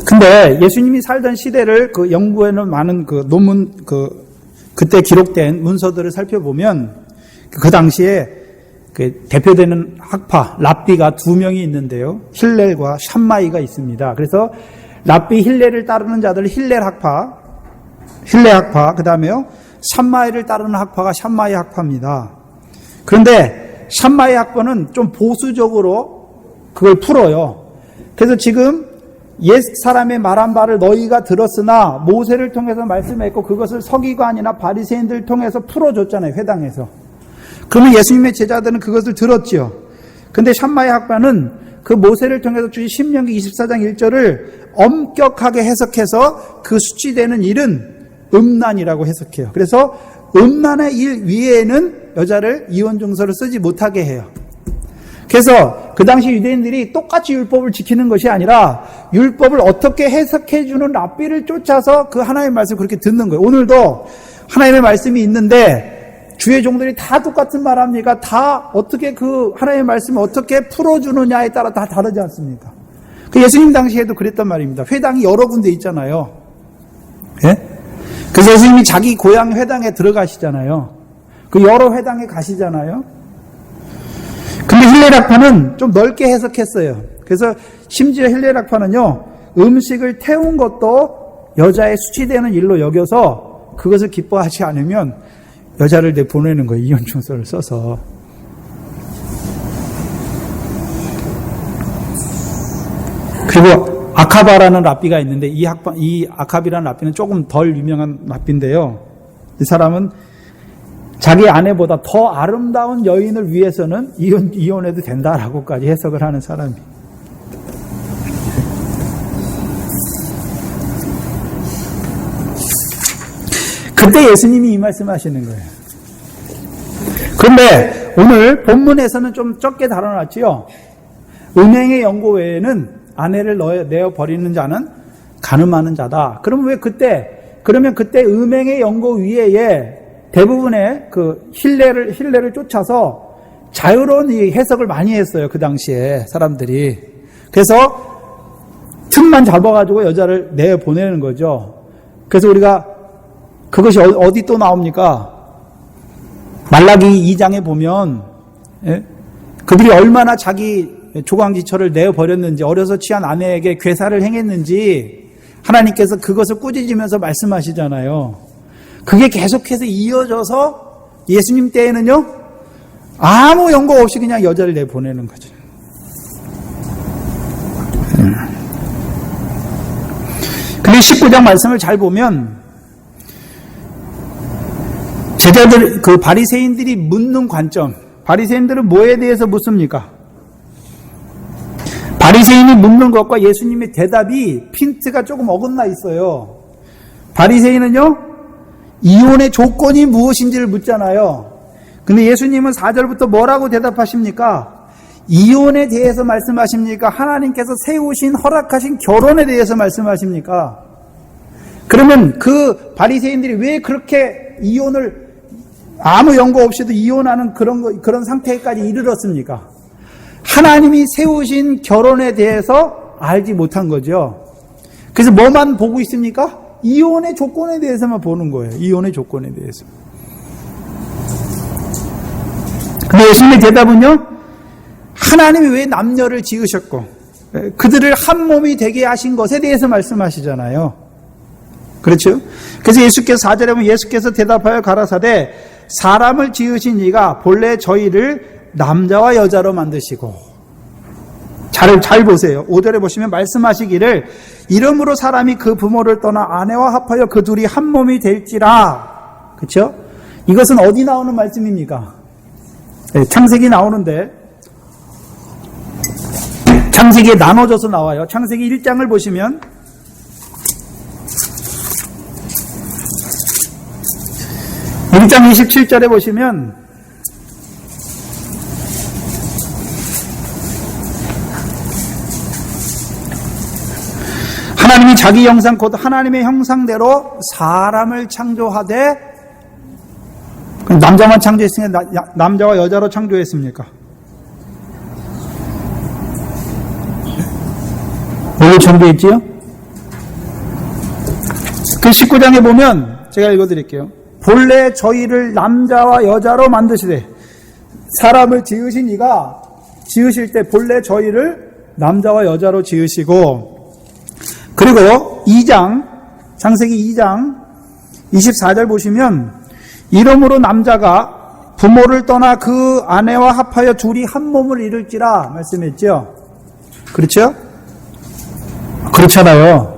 근데 예수님이 살던 시대를 그 연구에는 많은 그 논문, 그때 기록된 문서들을 살펴보면 그 당시에 그 대표되는 학파, 랍비가 2명이 있는데요. 힐렐과 샴마이가 있습니다. 그래서 랍비 힐렐을 따르는 자들은 힐렐 학파, 그 다음에요. 샴마이를 따르는 학파가 샴마이 학파입니다. 그런데 샴마이 학파는 좀 보수적으로 그걸 풀어요. 그래서 지금 옛 사람의 말한 바를 너희가 들었으나 모세를 통해서 말씀했고 그것을 서기관이나 바리새인들 통해서 풀어줬잖아요. 회당에서. 그러면 예수님의 제자들은 그것을 들었지요. 근데 샴마이 학파는 그 모세를 통해서 주신 신명기 24장 1절을 엄격하게 해석해서 그 수치되는 일은 음란이라고 해석해요. 그래서 음란의 일 위에는 여자를 이혼 증서를 쓰지 못하게 해요. 그래서 그 당시 유대인들이 똑같이 율법을 지키는 것이 아니라 율법을 어떻게 해석해주는 랍비를 쫓아서 그 하나님의 말씀을 그렇게 듣는 거예요. 오늘도 하나님의 말씀이 있는데 주의 종들이 다 똑같은 말 합니까? 다 어떻게 그 하나님의 말씀을 어떻게 풀어주느냐에 따라 다 다르지 않습니까? 그 예수님 당시에도 그랬단 말입니다. 회당이 여러 군데 있잖아요. 예? 그래서 예수님이 자기 고향 회당에 들어가시잖아요. 그 여러 회당에 가시잖아요. 근데 힐렐학파는 좀 넓게 해석했어요. 그래서 심지어 힐렐학파는요, 음식을 태운 것도 여자의 수치되는 일로 여겨서 그것을 기뻐하지 않으면 여자를 내보내는 거예요. 이혼 증서를 써서. 그리고 아카바라는 랍비가 있는데 이 아카비라는 랍비는 조금 덜 유명한 랍비인데요. 이 사람은 자기 아내보다 더 아름다운 여인을 위해서는 이혼해도 된다라고까지 해석을 하는 사람이. 그때 예수님이 이 말씀하시는 거예요. 그런데 오늘 본문에서는 좀 적게 다뤄놨지요. 음행의 연고 외에는 아내를 내어 버리는 자는 간음하는 자다. 그러면 그때 음행의 연고 위에 대부분의 그 신뢰를 쫓아서 자유로운 해석을 많이 했어요. 그 당시에 사람들이. 그래서 틈만 잡아가지고 여자를 내어 보내는 거죠. 그래서 우리가 그것이 어디 또 나옵니까? 말라기 2장에 보면 그들이 얼마나 자기 조강지처를 내어버렸는지, 어려서 취한 아내에게 괴사를 행했는지 하나님께서 그것을 꾸짖으면서 말씀하시잖아요. 그게 계속해서 이어져서 예수님 때에는요, 아무 연고 없이 그냥 여자를 내보내는 거죠. 근데 19장 말씀을 잘 보면 제자들, 그 바리새인들이 묻는 관점, 바리새인들은 뭐에 대해서 묻습니까? 바리새인이 묻는 것과 예수님의 대답이 핀트가 조금 어긋나 있어요. 바리새인은요, 이혼의 조건이 무엇인지를 묻잖아요. 근데 예수님은 4절부터 뭐라고 대답하십니까? 이혼에 대해서 말씀하십니까? 하나님께서 세우신, 허락하신 결혼에 대해서 말씀하십니까? 그러면 그 바리새인들이 왜 그렇게 이혼을 아무 연고 없이도 이혼하는 그런 상태까지 이르렀습니까? 하나님이 세우신 결혼에 대해서 알지 못한 거죠. 그래서 뭐만 보고 있습니까? 이혼의 조건에 대해서만 보는 거예요. 이혼의 조건에 대해서. 근데 예수님의 대답은요, 하나님이 왜 남녀를 지으셨고 그들을 한 몸이 되게 하신 것에 대해서 말씀하시잖아요. 그렇죠? 그래서 예수께서 4절에 보면 예수께서 대답하여 가라사대 사람을 지으신 이가 본래 저희를 남자와 여자로 만드시고, 잘 보세요. 5절에 보시면 말씀하시기를 이러므로 사람이 그 부모를 떠나 아내와 합하여 그 둘이 한 몸이 될지라. 그렇죠? 이것은 어디 나오는 말씀입니까? 네, 창세기 나오는데 창세기에 나눠져서 나와요. 창세기 1장을 보시면 1장 27절에 보시면 하나님이 자기 형상 곧 하나님의 형상대로 사람을 창조하되, 남자만 창조했으니까 남자와 여자로 창조했습니까? 뭘로 창조했지요? 그 19장에 보면 제가 읽어드릴게요. 본래 저희를 남자와 여자로 만드시되, 사람을 지으신 이가 지으실 때 본래 저희를 남자와 여자로 지으시고, 그리고 2장, 창세기 2장 24절 보시면 이러므로 남자가 부모를 떠나 그 아내와 합하여 둘이 한 몸을 이룰지라 말씀했죠. 그렇죠? 그렇잖아요.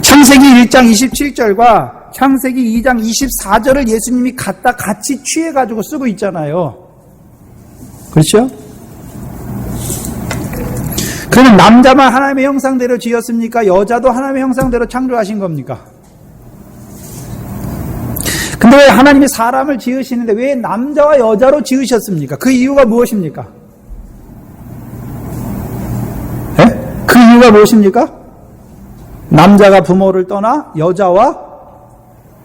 창세기 1장 27절과 창세기 2장 24절을 예수님이 같이 취해가지고 쓰고 있잖아요. 그렇죠? 그러면 남자만 하나님의 형상대로 지었습니까? 여자도 하나님의 형상대로 창조하신 겁니까? 근데 왜 하나님이 사람을 지으시는데 왜 남자와 여자로 지으셨습니까? 그 이유가 무엇입니까? 네? 그 이유가 무엇입니까? 남자가 부모를 떠나 여자와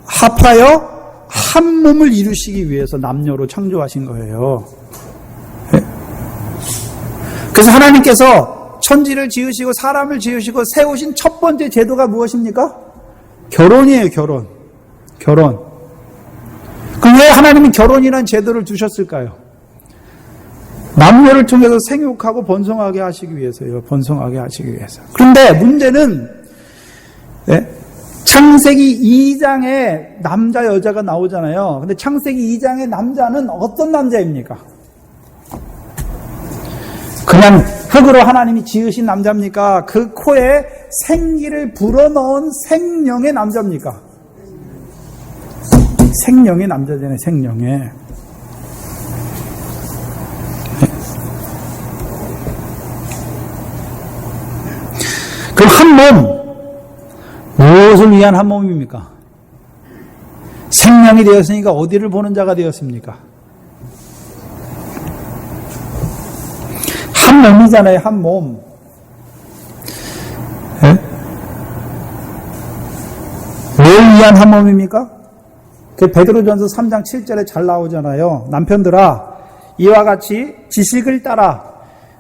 합하여 한 몸을 이루시기 위해서 남녀로 창조하신 거예요. 네? 그래서 하나님께서 천지를 지으시고 사람을 지으시고 세우신 첫 번째 제도가 무엇입니까? 결혼이에요. 결혼. 그럼 왜 하나님이 결혼이라는 제도를 두셨을까요? 남녀를 통해서 생육하고 번성하게 하시기 위해서요. 번성하게 하시기 위해서. 그런데 문제는 창세기 2장에 남자 여자가 나오잖아요. 근데 창세기 2장의 남자는 어떤 남자입니까? 그냥 흙으로 하나님이 지으신 남자입니까? 그 코에 생기를 불어넣은 생명의 남자입니까? 생명의 남자잖아요, 생명의. 그럼 한 몸, 무엇을 위한 한 몸입니까? 생명이 되었으니까 어디를 보는 자가 되었습니까? 한 몸이잖아요, 한 몸. 네? 뭘 위한 한 몸입니까? 베드로전서 3장 7절에 잘 나오잖아요. 남편들아, 이와 같이 지식을 따라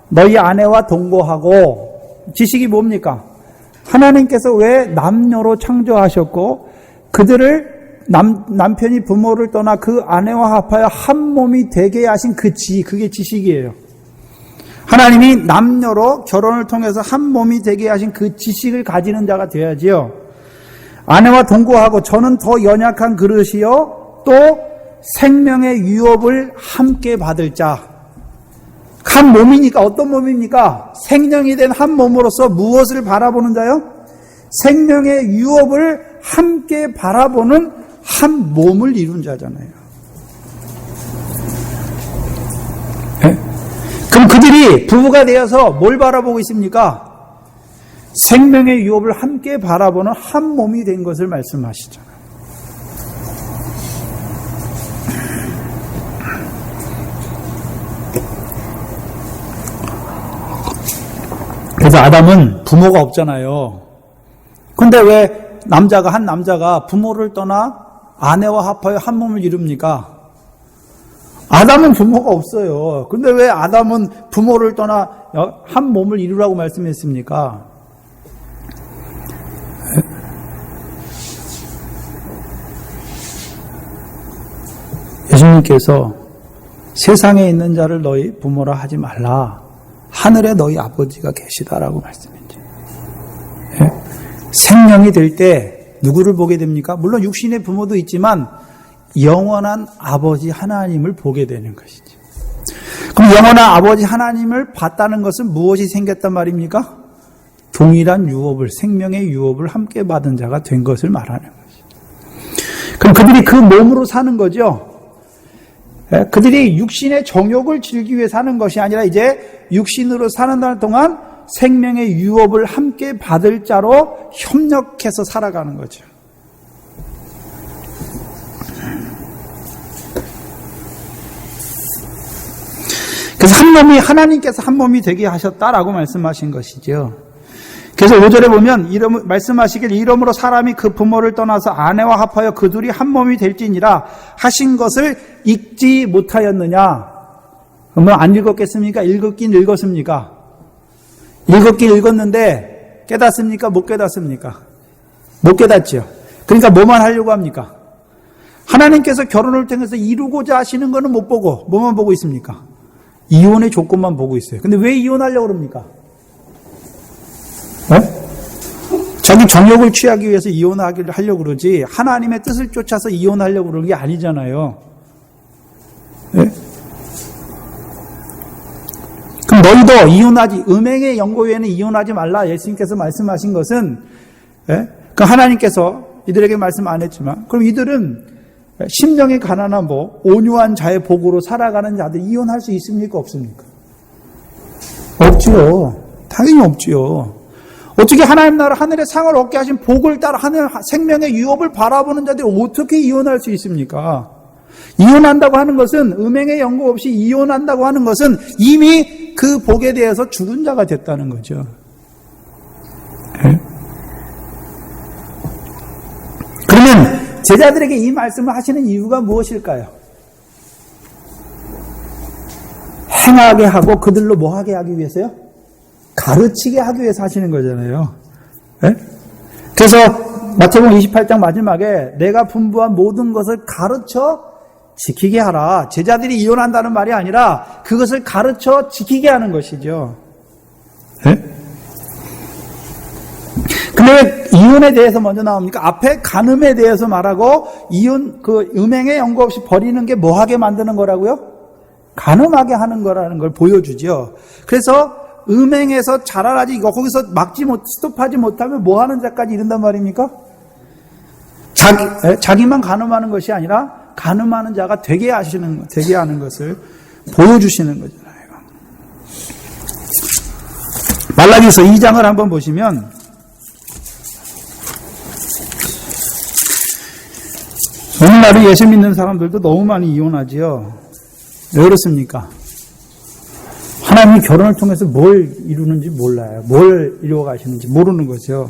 너희 아내와 동거하고, 지식이 뭡니까? 하나님께서 왜 남녀로 창조하셨고 그들을 남편이 부모를 떠나 그 아내와 합하여 한 몸이 되게 하신 그게 지식이에요. 하나님이 남녀로 결혼을 통해서 한 몸이 되게 하신 그 지식을 가지는 자가 되어야지요. 아내와 동거하고 저는 더 연약한 그릇이요 또 생명의 유업을 함께 받을 자. 한 몸이니까 어떤 몸입니까? 생명이 된 한 몸으로서 무엇을 바라보는 자요? 생명의 유업을 함께 바라보는 한 몸을 이룬 자잖아요. 네? 그럼 그들이 부부가 되어서 뭘 바라보고 있습니까? 생명의 유업을 함께 바라보는 한 몸이 된 것을 말씀하시잖아요. 그래서 아담은 부모가 없잖아요. 근데 왜 한 남자가 부모를 떠나 아내와 합하여 한 몸을 이룹니까? 아담은 부모가 없어요. 근데 왜 아담은 부모를 떠나 한 몸을 이루라고 말씀했습니까? 예수님께서 세상에 있는 자를 너희 부모라 하지 말라. 하늘에 너희 아버지가 계시다라고 말씀했죠. 예? 생명이 될 때 누구를 보게 됩니까? 물론 육신의 부모도 있지만 영원한 아버지 하나님을 보게 되는 것이죠. 그럼 영원한 아버지 하나님을 봤다는 것은 무엇이 생겼단 말입니까? 동일한 유업을, 생명의 유업을 함께 받은 자가 된 것을 말하는 것이죠. 그럼 그들이 그 몸으로 사는 거죠. 그들이 육신의 정욕을 즐기기 위해 사는 것이 아니라 이제 육신으로 사는 동안 생명의 유업을 함께 받을 자로 협력해서 살아가는 거죠. 그래서 한 몸이 하나님께서 한 몸이 되게 하셨다라고 말씀하신 것이죠. 그래서 5절에 보면 말씀하시길 이러므로 사람이 그 부모를 떠나서 아내와 합하여 그 둘이 한 몸이 될지니라 하신 것을 읽지 못하였느냐. 그러면 안 읽었겠습니까? 읽었긴 읽었습니까? 읽었긴 읽었는데 깨닫습니까? 못 깨닫습니까? 못 깨닫죠. 그러니까 뭐만 하려고 합니까? 하나님께서 결혼을 통해서 이루고자 하시는 거는 못 보고 뭐만 보고 있습니까? 이혼의 조건만 보고 있어요. 근데 왜 이혼하려고 그럽니까? 네? 자기 정욕을 취하기 위해서 이혼하려고 그러지 하나님의 뜻을 쫓아서 이혼하려고 그러는 게 아니잖아요. 네? 그럼 너희도 음행의 연고 외에는 이혼하지 말라. 예수님께서 말씀하신 것은 네? 그 하나님께서 이들에게 말씀 안 했지만 그럼 이들은 심령이 가난한 온유한 자의 복으로 살아가는 자들 이혼할 수 있습니까? 없습니까? 없지요. 당연히 없지요. 어떻게 하나님 나라 하늘의 상을 얻게 하신 복을 따라 하늘 생명의 유업을 바라보는 자들이 어떻게 이혼할 수 있습니까? 이혼한다고 하는 것은 음행의 연고 없이 이혼한다고 하는 것은 이미 그 복에 대해서 죽은 자가 됐다는 거죠. 네? 그러면 제자들에게 이 말씀을 하시는 이유가 무엇일까요? 행하게 하고 그들로 뭐 하게 하기 위해서요? 가르치게 하기 위해서 하시는 거잖아요. 네? 그래서 마태복음 28장 마지막에 내가 분부한 모든 것을 가르쳐 지키게 하라. 제자들이 이혼한다는 말이 아니라 그것을 가르쳐 지키게 하는 것이죠. 네? 근데 왜 이혼에 대해서 먼저 나옵니까? 앞에 간음에 대해서 말하고 음행에 연고 없이 버리는 게 뭐하게 만드는 거라고요? 간음하게 하는 거라는 걸 보여주죠. 그래서 음행에서 자라나지 거기서 스톱하지 못하면 뭐 하는 자까지 이른단 말입니까? 자기만 간음하는 것이 아니라 간음하는 자가 되게 하는 것을 보여주시는 거잖아요. 말라기서 2장을 한번 보시면 오늘날에 예수 믿는 사람들도 너무 많이 이혼하지요. 왜 그렇습니까? 하나님이 결혼을 통해서 뭘 이루는지 몰라요. 뭘 이루어 가시는지 모르는 거죠.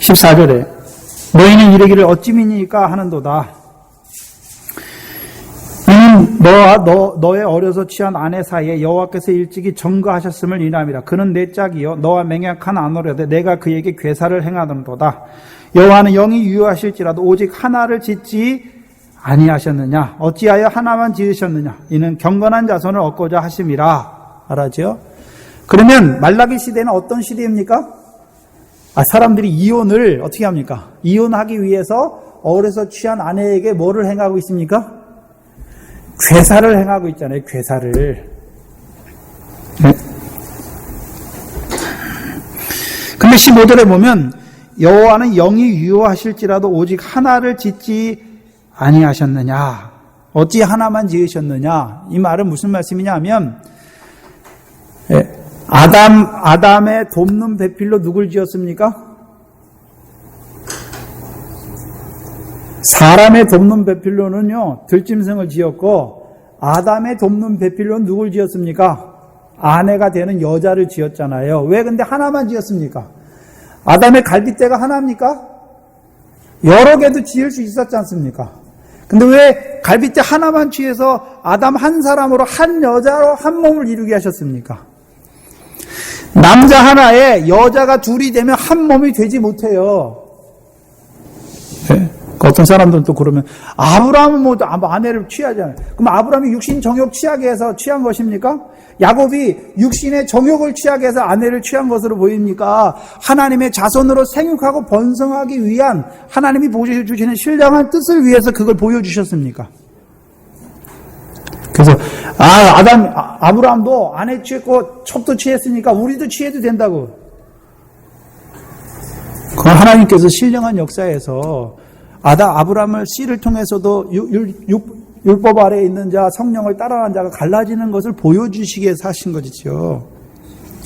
(14절에) 너희는 이르기를 어찌 믿니까 하는도다. 이는 너와 너의 어려서 취한 아내 사이에 여호와께서 일찍이 정거하셨음을 인함이라. 그는 내 짝이요 너와 맹약한 아노려되 내가 그에게 괴사를 행하던도다. 여호와는 영이 유효하실지라도 오직 하나를 짓지 아니하셨느냐? 어찌하여 하나만 지으셨느냐? 이는 경건한 자손을 얻고자 하심이라. 알았죠? 그러면 말라기 시대는 어떤 시대입니까? 사람들이 이혼을 어떻게 합니까? 이혼하기 위해서 어려서 취한 아내에게 뭐를 행하고 있습니까? 괴사를 행하고 있잖아요. 괴사를. 네. 근데 15절에 보면 여호와는 영이 유효하실지라도 오직 하나를 짓지 아니하셨느냐? 어찌 하나만 지으셨느냐? 이 말은 무슨 말씀이냐 하면 아담의 돕는 배필로 누굴 지었습니까? 사람의 돕는 배필로는요, 들짐승을 지었고, 아담의 돕는 배필로는 누굴 지었습니까? 아내가 되는 여자를 지었잖아요. 왜 근데 하나만 지었습니까? 아담의 갈빗대가 하나입니까? 여러 개도 지을 수 있었지 않습니까? 근데 왜 갈빗대 하나만 취해서 아담 한 사람으로 한 여자로 한 몸을 이루게 하셨습니까? 남자 하나에 여자가 둘이 되면 한 몸이 되지 못해요. 네? 어떤 사람들은 또 그러면 아브라함은 뭐 아내를 취하잖아요. 그럼 아브라함이 육신 정욕 취하게 해서 취한 것입니까? 야곱이 육신의 정욕을 취하게 해서 아내를 취한 것으로 보입니까? 하나님의 자손으로 생육하고 번성하기 위한 하나님이 보여주시는 신령한 뜻을 위해서 그걸 보여주셨습니까? 그래서 아브라함도 아내 취했고 첩도 취했으니까 우리도 취해도 된다고. 그건 하나님께서 신령한 역사에서 아브라함을 씨를 통해서도 율법 아래에 있는 자, 성령을 따라가는 자가 갈라지는 것을 보여주시기 위해서 하신 것이죠.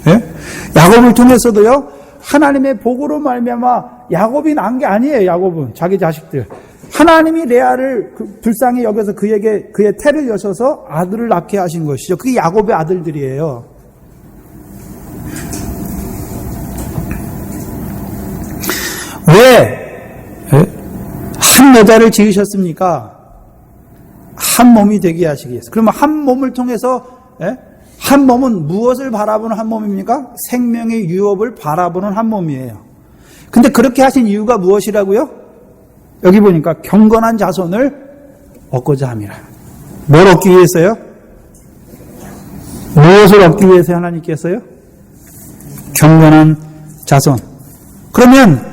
예? 야곱을 통해서도요, 하나님의 복으로 말미암아 야곱이 난 게 아니에요. 야곱은 자기 자식들. 하나님이 레아를 불쌍히 여겨서 그의 태를 여셔서 아들을 낳게 하신 것이죠. 그게 야곱의 아들들이에요. 왜 한 여자를 지으셨습니까? 한 몸이 되게 하시기 위해서. 그러면 한 몸을 통해서 한 몸은 무엇을 바라보는 한 몸입니까? 생명의 유업을 바라보는 한 몸이에요. 근데 그렇게 하신 이유가 무엇이라고요? 여기 보니까 경건한 자손을 얻고자 함이라. 뭘 얻기 위해서요? 무엇을 얻기 위해서 하나님께서요? 경건한 자손. 그러면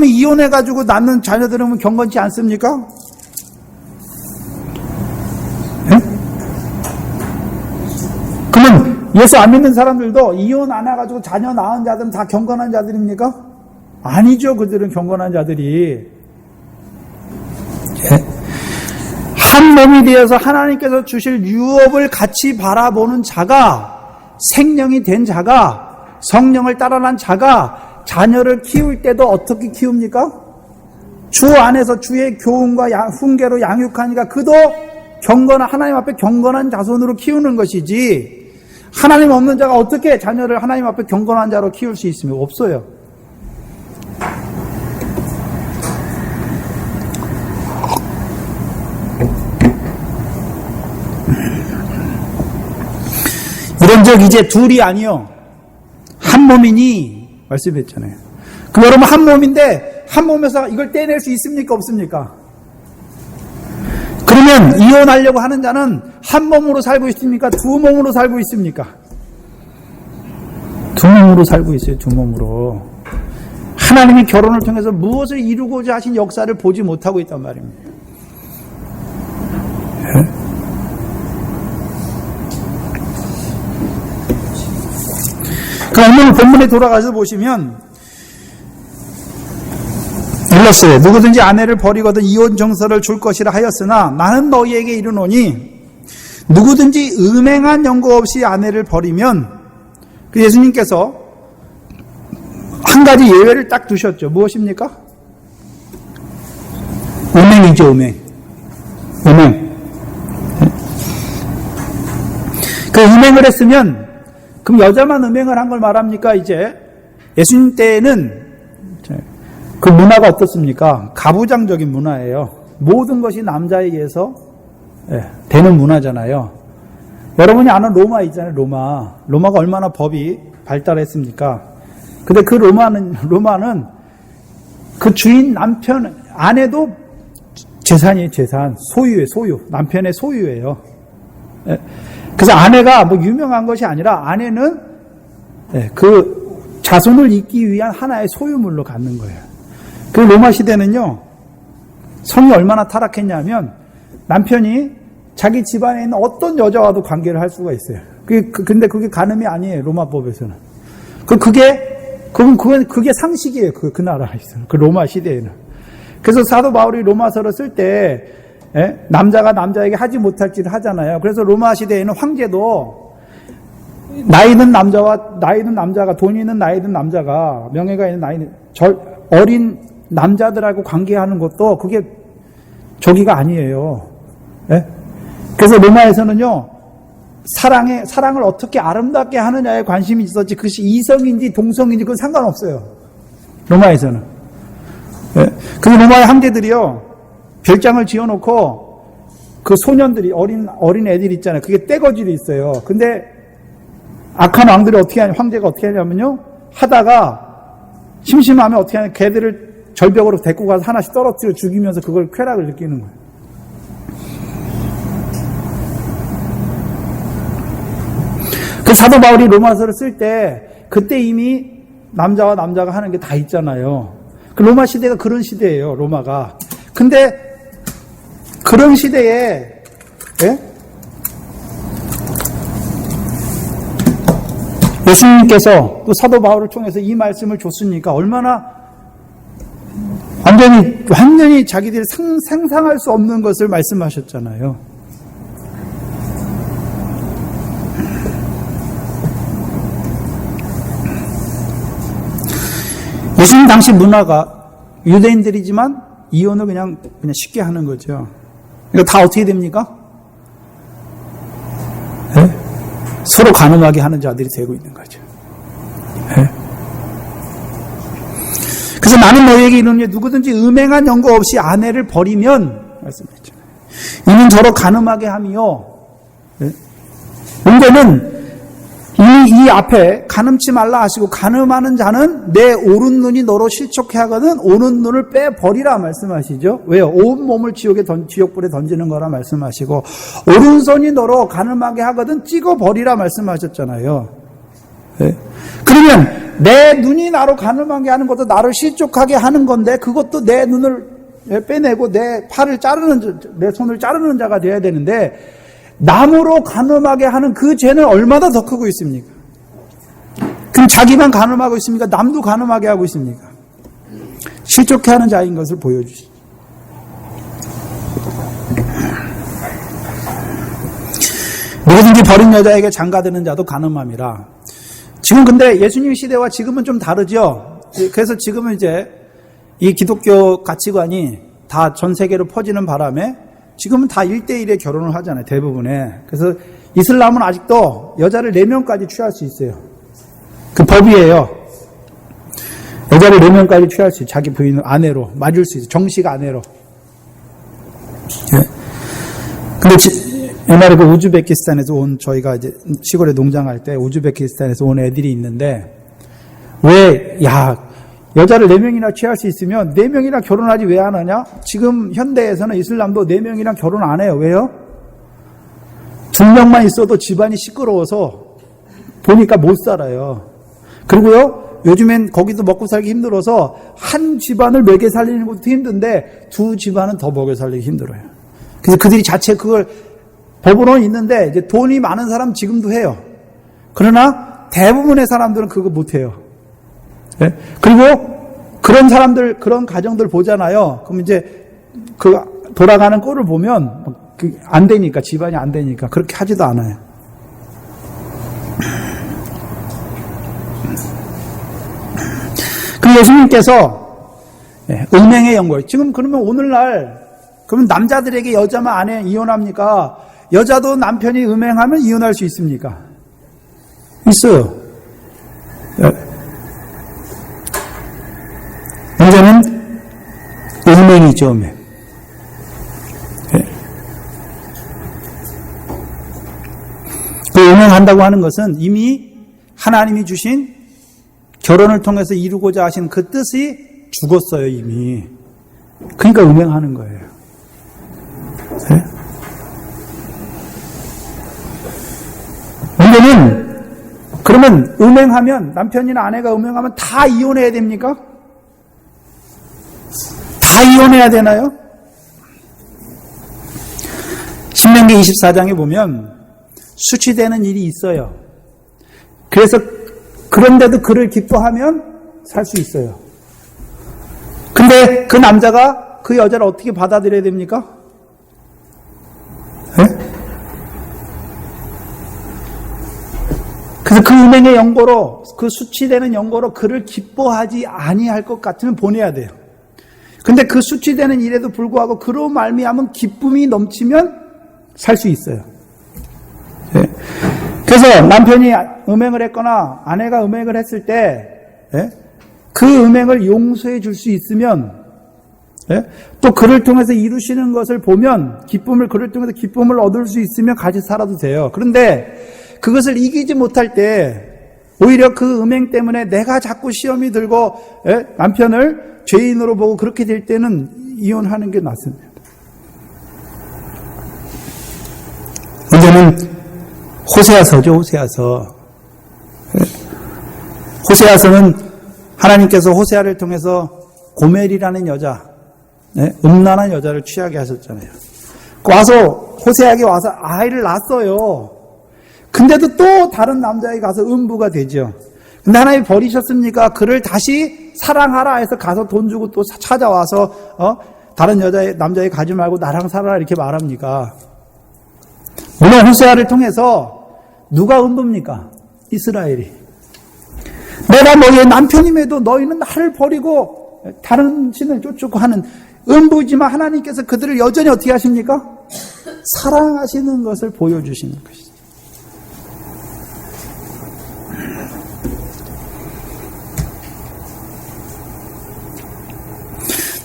이혼해가지고 낳는 자녀들은 경건치 않습니까? 예? 그러면 예수 안 믿는 사람들도 이혼 안 해가지고 자녀 낳은 자들은 다 경건한 자들입니까? 아니죠. 그들은 경건한 자들이. 예? 한 몸이 되어서 하나님께서 주실 유업을 같이 바라보는 자가, 생명이 된 자가, 성령을 따라난 자가 자녀를 키울 때도 어떻게 키웁니까? 주 안에서 주의 교훈과 훈계로 양육하니까 그도 하나님 앞에 경건한 자손으로 키우는 것이지, 하나님 없는 자가 어떻게 자녀를 하나님 앞에 경건한 자로 키울 수 있습니까? 없어요. 이런즉 이제 둘이 아니요 한 몸이니 말씀했잖아요. 그럼 여러분 한 몸인데 한 몸에서 이걸 떼낼 수 있습니까? 없습니까? 그러면 이혼하려고 하는 자는 한 몸으로 살고 있습니까? 두 몸으로 살고 있습니까? 두 몸으로 살고 있어요. 두 몸으로. 하나님이 결혼을 통해서 무엇을 이루고자 하신 역사를 보지 못하고 있단 말입니다. 오늘 본문에 돌아가서 보시면 일렀어요. 누구든지 아내를 버리거든 이혼 정서를 줄 것이라 하였으나 나는 너희에게 이르노니 누구든지 음행한 연고 없이 아내를 버리면, 그 예수님께서 한 가지 예외를 딱 두셨죠. 무엇입니까? 음행이죠, 음행. 그 음행을 했으면, 그럼 여자만 음행을 한 걸 말합니까? 이제 예수님 때에는 그 문화가 어떻습니까? 가부장적인 문화예요. 모든 것이 남자에 의해서 되는 문화잖아요. 여러분이 아는 로마 있잖아요, 로마. 로마가 얼마나 법이 발달했습니까? 근데 그 로마는 그 주인 남편, 아내도 재산이에요, 재산. 소유예요, 소유. 남편의 소유예요. 그래서 아내가 뭐 유명한 것이 아니라 아내는 그 자손을 잇기 위한 하나의 소유물로 갖는 거예요. 그 로마 시대는요, 성이 얼마나 타락했냐면 남편이 자기 집안에 있는 어떤 여자와도 관계를 할 수가 있어요. 근데 그게 간음이 아니에요, 로마법에서는. 그게 상식이에요, 그 나라에서는. 그 로마 시대에는. 그래서 사도 바울이 로마서를 쓸 때, 남자가 남자에게 하지 못할 짓을 하잖아요. 그래서 로마 시대에는 황제도 나이 든 남자가, 돈 있는 나이 든 남자가, 명예가 있는 어린 남자들하고 관계하는 것도 그게 저기가 아니에요. 그래서 로마에서는요, 사랑을 어떻게 아름답게 하느냐에 관심이 있었지, 그것이 이성인지 동성인지 그건 상관없어요. 로마에서는. 그래서 로마의 황제들이요, 별장을 지어놓고 그 소년들이, 어린 애들 있잖아요. 그게 떼거질이 있어요. 근데 악한 황제가 어떻게 하냐면요, 하다가 심심하면 어떻게 하냐, 걔들을 절벽으로 데리고 가서 하나씩 떨어뜨려 죽이면서 그걸 쾌락을 느끼는 거예요. 그 사도 바울이 로마서를 쓸 때 그때 이미 남자와 남자가 하는 게 다 있잖아요. 그 로마 시대가 그런 시대예요, 로마가. 근데 그런 시대에 예수님께서 또 사도 바울을 통해서 이 말씀을 줬으니까 얼마나 완전히 자기들이 상상할 수 없는 것을 말씀하셨잖아요. 예수님 당시 문화가 유대인들이지만 이혼을 그냥 쉽게 하는 거죠. 그러니까 다 어떻게 됩니까? 서로 간음하게 하는 자들이 되고 있는 거죠. 그래서 나는 너희에게 이르노니 누구든지 음행한 연고 없이 아내를 버리면, 말씀했잖아요, 이는 저로 간음하게 함이요. 문제는 이 앞에 간음치 말라 하시고, 간음하는 자는 내 오른 눈이 너로 실족해 하거든 오른 눈을 빼버리라 말씀하시죠. 왜요? 온 몸을 지옥불에 던지는 거라 말씀하시고, 오른손이 너로 간음하게 하거든 찍어버리라 말씀하셨잖아요. 그러면 내 눈이 나로 간음하게 하는 것도 나를 실족하게 하는 건데, 그것도 내 눈을 빼내고 내 손을 자르는 자가 되어야 되는데, 남으로 간음하게 하는 그 죄는 얼마나 더 크고 있습니까? 그럼 자기만 간음하고 있습니까? 남도 간음하게 하고 있습니까? 실족해 하는 자인 것을 보여주시죠. 누구든지 버린 여자에게 장가드는 자도 간음함이라. 지금 근데 예수님 시대와 지금은 좀 다르죠. 그래서 지금은 이제 이 기독교 가치관이 다 전 세계로 퍼지는 바람에 지금은 다 1대1의 결혼을 하잖아요, 대부분에. 그래서 이슬람은 아직도 여자를 4명까지 취할 수 있어요. 그 법이에요. 여자를 4명까지 취할 수 있어요. 자기 부인을 아내로 맞을 수 있어요. 정식 아내로. 근데 옛날에 그 우즈베키스탄에서 온, 저희가 이제 시골에 농장할 때 우즈베키스탄에서 온 애들이 있는데, 여자를 4명이나 취할 수 있으면 4명이나 결혼하지 왜 안 하냐? 지금 현대에서는 이슬람도 4명이랑 결혼 안 해요. 왜요? 2명만 있어도 집안이 시끄러워서 보니까 못 살아요. 그리고요, 요즘엔 거기도 먹고 살기 힘들어서 한 집안을 먹여 살리는 것도 힘든데 2 집안은 더 먹여 살리기 힘들어요. 그래서 그들이 그걸 법으로는 있는데, 이제 돈이 많은 사람 지금도 해요. 그러나 대부분의 사람들은 그거 못해요. 예? 그리고 그런 사람들, 그런 가정들 보잖아요. 그럼 이제 그 돌아가는 꼴을 보면 안 되니까, 집안이 안 되니까 그렇게 하지도 않아요. 그 예수님께서 음행의 연고, 지금 그러면 오늘날 그러면 남자들에게 여자만 아내 이혼합니까? 여자도 남편이 음행하면 이혼할 수 있습니까? 있어요. 문제는 음행이죠, 음행. 그 음행한다고 하는 것은 이미 하나님이 주신 결혼을 통해서 이루고자 하신 그 뜻이 죽었어요, 이미. 그러니까 음행하는 거예요. 네? 문제는 그러면 음행하면, 남편이나 아내가 음행하면 다 이혼해야 됩니까? 다 이혼해야 되나요? 신명기 24장에 보면 수치되는 일이 있어요. 그래서 그런데도 그를 기뻐하면 살 수 있어요. 근데 그 남자가 그 여자를 어떻게 받아들여야 됩니까? 네? 그래서 그 음행의 연고로, 그 수치되는 연고로 그를 기뻐하지 아니할 것 같으면 보내야 돼요. 근데 그 수치되는 일에도 불구하고 그로 말미암은 기쁨이 넘치면 살 수 있어요. 네. 그래서 남편이 음행을 했거나 아내가 음행을 했을 때 그 음행을 용서해 줄 수 있으면, 또 그를 통해서 이루시는 것을 보면 그를 통해서 기쁨을 얻을 수 있으면 같이 살아도 돼요. 그런데 그것을 이기지 못할 때 오히려 그 음행 때문에 내가 자꾸 시험이 들고 남편을 죄인으로 보고 그렇게 될 때는 이혼하는 게 낫습니다. 문제는 호세아서죠, 호세아서. 호세아서는 하나님께서 호세아를 통해서 고멜이라는 여자, 음란한 여자를 취하게 하셨잖아요. 와서 호세아에게 와서 아이를 낳았어요. 근데도 또 다른 남자에게 가서 음부가 되죠. 근데 하나님이 버리셨습니까? 그를 다시 사랑하라 해서 가서 돈 주고 또 찾아와서 다른 남자에게 가지 말고 나랑 살아라 이렇게 말합니까? 물론 호세아를 통해서 누가 음부입니까? 이스라엘이. 내가 너희의 남편임에도 너희는 나를 버리고 다른 신을 쫓고 하는 음부지만 하나님께서 그들을 여전히 어떻게 하십니까? 사랑하시는 것을 보여주시는 것이죠.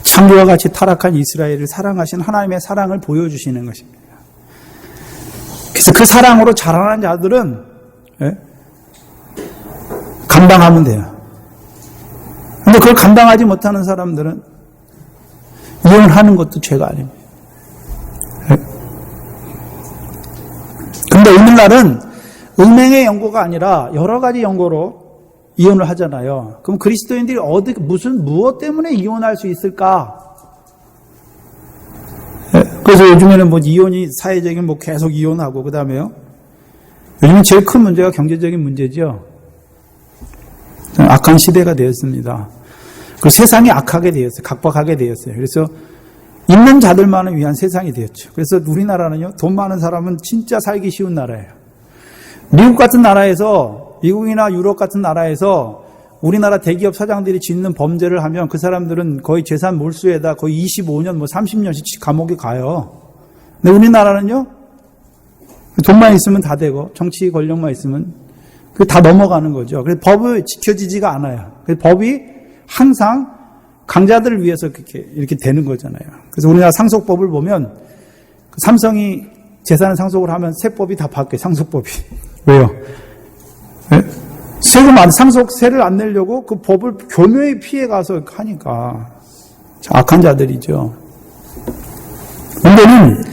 창조와 같이 타락한 이스라엘을 사랑하신 하나님의 사랑을 보여주시는 것입니다. 그래서 그 사랑으로 자라난 자들은 감당하면 돼요. 근데 그걸 감당하지 못하는 사람들은 이혼하는 것도 죄가 아닙니다. 근데 오늘날은 음행의 연고가 아니라 여러 가지 연고로 이혼을 하잖아요. 그럼 그리스도인들이 무엇 때문에 이혼할 수 있을까? 그래서 요즘에는 이혼이 사회적인 계속 이혼하고, 그 다음에요. 요즘은 제일 큰 문제가 경제적인 문제죠. 악한 시대가 되었습니다. 그 세상이 악하게 되었어요. 각박하게 되었어요. 그래서 있는 자들만을 위한 세상이 되었죠. 그래서 우리나라는요, 돈 많은 사람은 진짜 살기 쉬운 나라예요. 미국 같은 나라에서, 미국이나 유럽 같은 나라에서 우리나라 대기업 사장들이 짓는 범죄를 하면 그 사람들은 거의 재산 몰수에다 거의 25년, 30년씩 감옥에 가요. 근데 우리나라는요, 돈만 있으면 다 되고, 정치 권력만 있으면 다 넘어가는 거죠. 그래서 법이 지켜지지가 않아요. 그래서 법이 항상 강자들을 위해서 이렇게 되는 거잖아요. 그래서 우리나라 상속법을 보면 삼성이 재산을 상속을 하면 세법이 다 바뀌어요. 상속법이. 왜요? 상속세를 안 내려고 그 법을 교묘히 피해가서 하니까 악한 자들이죠. 문제는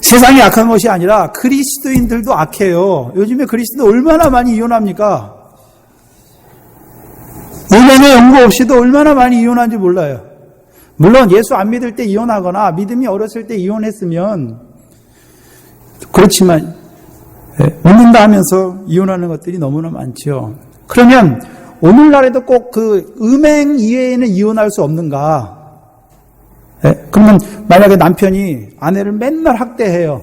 세상이 악한 것이 아니라 그리스도인들도 악해요. 요즘에 그리스도 얼마나 많이 이혼합니까? 음행의 연고 없이도 얼마나 많이 이혼한지 몰라요. 물론 예수 안 믿을 때 이혼하거나 믿음이 어렸을 때 이혼했으면 그렇지만 믿는다 하면서 이혼하는 것들이 너무나 많죠. 그러면 오늘날에도 꼭 그 음행 이외에는 이혼할 수 없는가? 그러면 만약에 남편이 아내를 맨날 학대해요.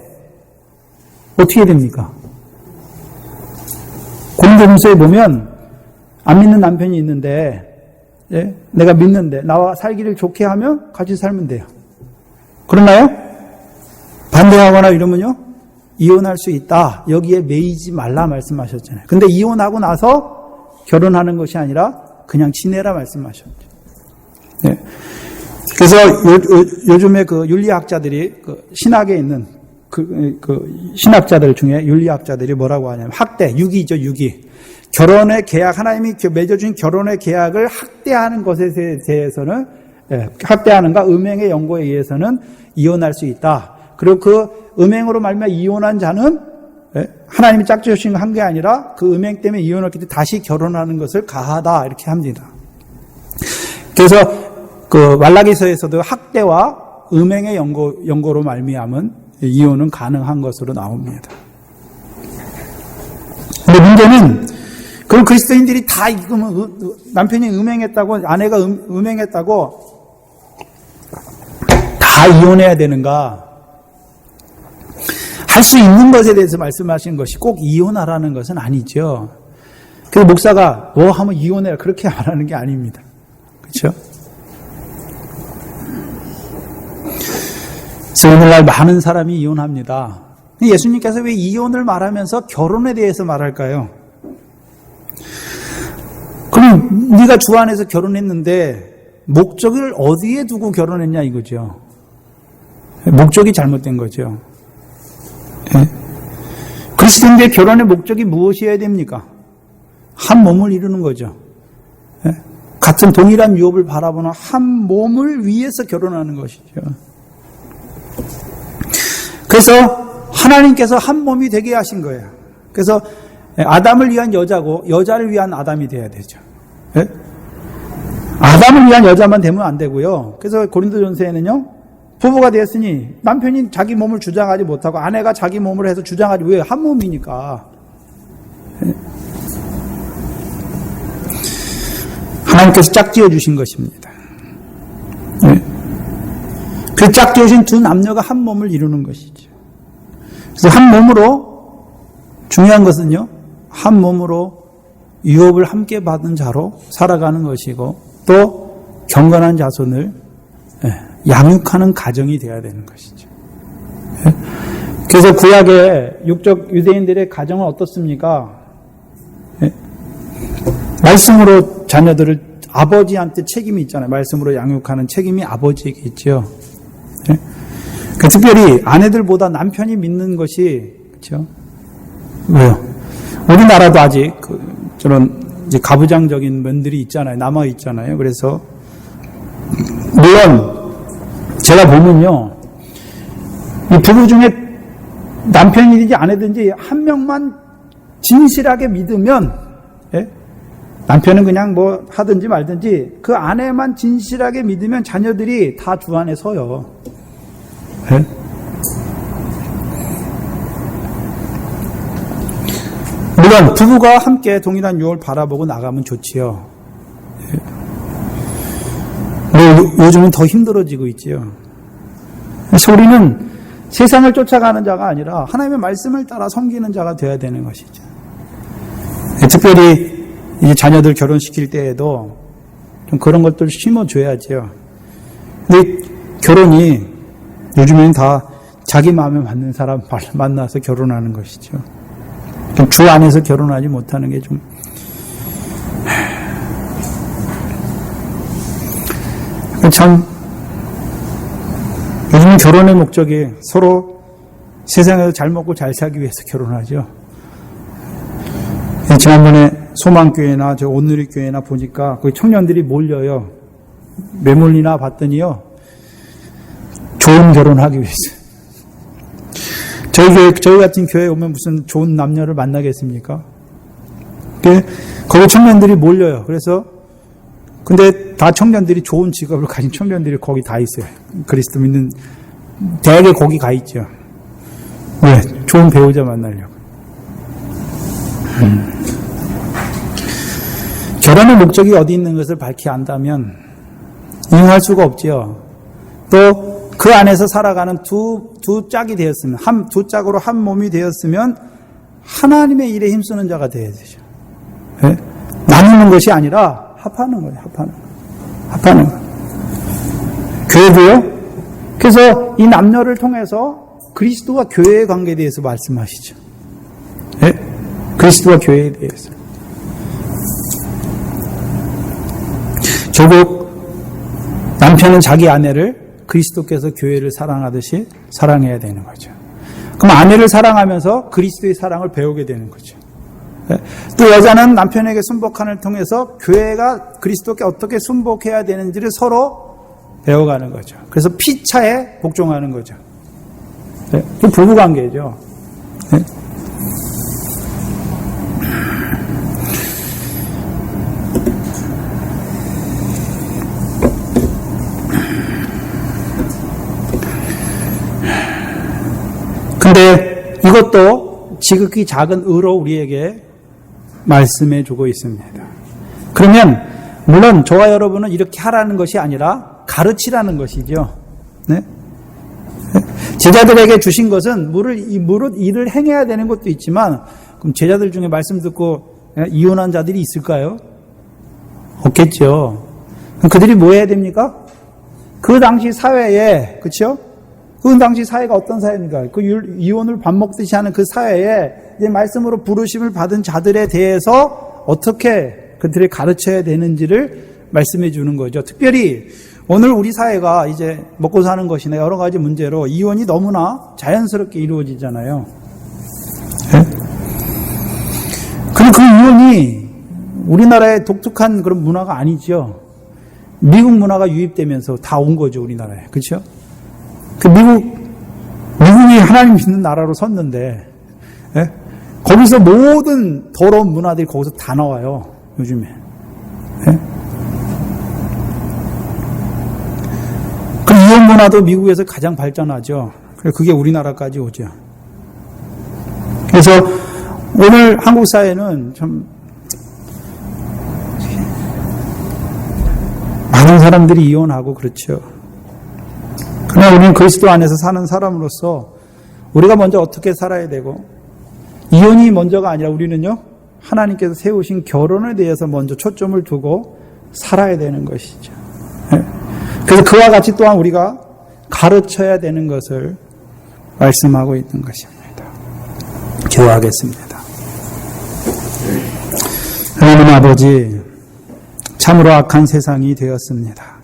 어떻게 됩니까? 고린도전서에 보면 안 믿는 남편이 있는데 내가 믿는데 나와 살기를 좋게 하면 같이 살면 돼요. 그렇나요? 반대하거나 이러면요 이혼할 수 있다. 여기에 매이지 말라 말씀하셨잖아요. 근데 이혼하고 나서 결혼하는 것이 아니라 그냥 지내라 말씀하셨죠. 그래서 요즘에 그 윤리학자들이 그 신학에 있는 그 신학자들 중에 윤리학자들이 뭐라고 하냐면 학대, 유기죠, 유기. 결혼의 계약, 하나님이 맺어준 결혼의 계약을 학대하는 것에 대해서는, 학대하는가 음행의 연고에 의해서는 이혼할 수 있다. 그리고 그 음행으로 말미암아 이혼한 자는 하나님이 짝지으신 한 게 아니라 그 음행 때문에 이혼했기 때문에 다시 결혼하는 것을 가하다 이렇게 합니다. 그래서 그 말라기서에서도 학대와 음행의 연고로 말미암은 이혼은 가능한 것으로 나옵니다. 근데 문제는 그럼 그리스도인들이 다 남편이 음행했다고 아내가 음행했다고 다 이혼해야 되는가? 할 수 있는 것에 대해서 말씀하신 것이 꼭 이혼하라는 것은 아니죠. 그래서 목사가 뭐 하면 이혼해라 그렇게 말하는 게 아닙니다. 그렇죠? 그래서 오늘날 많은 사람이 이혼합니다. 예수님께서 왜 이혼을 말하면서 결혼에 대해서 말할까요? 그럼 네가 주 안에서 결혼했는데 목적을 어디에 두고 결혼했냐 이거죠. 목적이 잘못된 거죠. 그리스도인들의 결혼의 목적이 무엇이어야 됩니까? 한 몸을 이루는 거죠. 같은 동일한 유업을 바라보는 한 몸을 위해서 결혼하는 것이죠. 그래서 하나님께서 한 몸이 되게 하신 거예요. 그래서 아담을 위한 여자고 여자를 위한 아담이 돼야 되죠. 아담을 위한 여자만 되면 안 되고요. 그래서 고린도전서에는요. 부부가 되었으니 남편이 자기 몸을 주장하지 못하고 아내가 자기 몸을 해서 주장하지 왜? 한 몸이니까. 하나님께서 짝지어 주신 것입니다. 그 짝지어 주신 두 남녀가 한 몸을 이루는 것이죠. 그래서 한 몸으로 중요한 것은요. 한 몸으로 유업을 함께 받은 자로 살아가는 것이고 또 경건한 자손을 양육하는 가정이 되어야 되는 것이죠. 그래서 구약의 육적 유대인들의 가정은 어떻습니까? 말씀으로 자녀들을 아버지한테 책임이 있잖아요. 말씀으로 양육하는 책임이 아버지에게 있죠. 특별히 아내들보다 남편이 믿는 것이 그렇죠? 왜요? 우리나라도 아직 저런 이제 가부장적인 면들이 있잖아요. 남아 있잖아요. 그래서 물론 제가 보면요, 이 부부 중에 남편이든지 아내든지 한 명만 진실하게 믿으면, 남편은 그냥 뭐 하든지 말든지 그 아내만 진실하게 믿으면 자녀들이 다 주 안에 서요. 물론 부부가 함께 동일한 유업을 바라보고 나가면 좋지요. 요즘은 더 힘들어지고 있지요. 그래서 우리는 세상을 쫓아가는 자가 아니라 하나님의 말씀을 따라 섬기는 자가 되어야 되는 것이죠. 특별히 이제 자녀들 결혼시킬 때에도 좀 그런 것들 심어줘야죠. 근데 결혼이 요즘에는 다 자기 마음에 맞는 사람 만나서 결혼하는 것이죠. 좀 주 안에서 결혼하지 못하는 게 좀 참 요즘은 결혼의 목적이 서로 세상에서 잘 먹고 잘 살기 위해서 결혼하죠. 지난번에 소망교회나 저 온누리교회나 보니까 거기 청년들이 몰려요. 왜 몰리나 봤더니요. 좋은 결혼하기 위해서. 저희 같은 교회에 오면 무슨 좋은 남녀를 만나겠습니까? 거기 청년들이 몰려요. 그래서 근데 다 청년들이 좋은 직업을 가진 청년들이 거기 다 있어요. 그리스도 믿는 대개 거기 가 있죠. 왜? 좋은 배우자 만나려고. 결혼의 목적이 어디 있는 것을 밝히 안다면 이용할 수가 없지요. 또 그 안에서 살아가는 두 짝이 되었으면, 두 짝으로 한 몸이 되었으면 하나님의 일에 힘쓰는 자가 되어야 되죠. 네? 나누는 것이 아니라 합하는 거예요. 합하는 거. 교회도요. 그래서 이 남녀를 통해서 그리스도와 교회의 관계에 대해서 말씀하시죠. 네? 그리스도와 교회에 대해서. 결국 남편은 자기 아내를 그리스도께서 교회를 사랑하듯이 사랑해야 되는 거죠. 그럼 아내를 사랑하면서 그리스도의 사랑을 배우게 되는 거죠. 또 여자는 남편에게 순복함을 통해서 교회가 그리스도께 어떻게 순복해야 되는지를 서로 배워가는 거죠. 그래서 피차에 복종하는 거죠. 그 부부관계죠. 근데 이것도 지극히 작은 의로 우리에게 말씀해 주고 있습니다. 그러면 물론 저와 여러분은 이렇게 하라는 것이 아니라 가르치라는 것이죠. 네? 제자들에게 주신 것은 무릇 일을 행해야 되는 것도 있지만, 그럼 제자들 중에 말씀 듣고 이혼한 자들이 있을까요? 없겠죠. 그럼 그들이 뭐 해야 됩니까? 그 당시 사회에, 그렇죠? 그 당시 사회가 어떤 사회입니까? 그 이혼을 밥 먹듯이 하는 그 사회에 이제 말씀으로 부르심을 받은 자들에 대해서 어떻게 그들을 가르쳐야 되는지를 말씀해 주는 거죠. 특별히 오늘 우리 사회가 이제 먹고 사는 것이나 여러 가지 문제로 이혼이 너무나 자연스럽게 이루어지잖아요. 네? 그럼 그 이혼이 우리나라의 독특한 그런 문화가 아니죠. 미국 문화가 유입되면서 다 온 거죠, 우리나라에. 그렇죠? 그 미국이 하나님 믿는 나라로 섰는데, 예? 거기서 모든 더러운 문화들이 거기서 다 나와요, 요즘에. 예? 그 이혼 문화도 미국에서 가장 발전하죠. 그게 우리나라까지 오죠. 그래서 오늘 한국 사회는 참 많은 사람들이 이혼하고 그렇죠. 그러나 우리는 그리스도 안에서 사는 사람으로서 우리가 먼저 어떻게 살아야 되고, 이혼이 먼저가 아니라 우리는요, 하나님께서 세우신 결혼에 대해서 먼저 초점을 두고 살아야 되는 것이죠. 그래서 그와 같이 또한 우리가 가르쳐야 되는 것을 말씀하고 있는 것입니다. 기도하겠습니다. 하나님 아버지, 참으로 악한 세상이 되었습니다.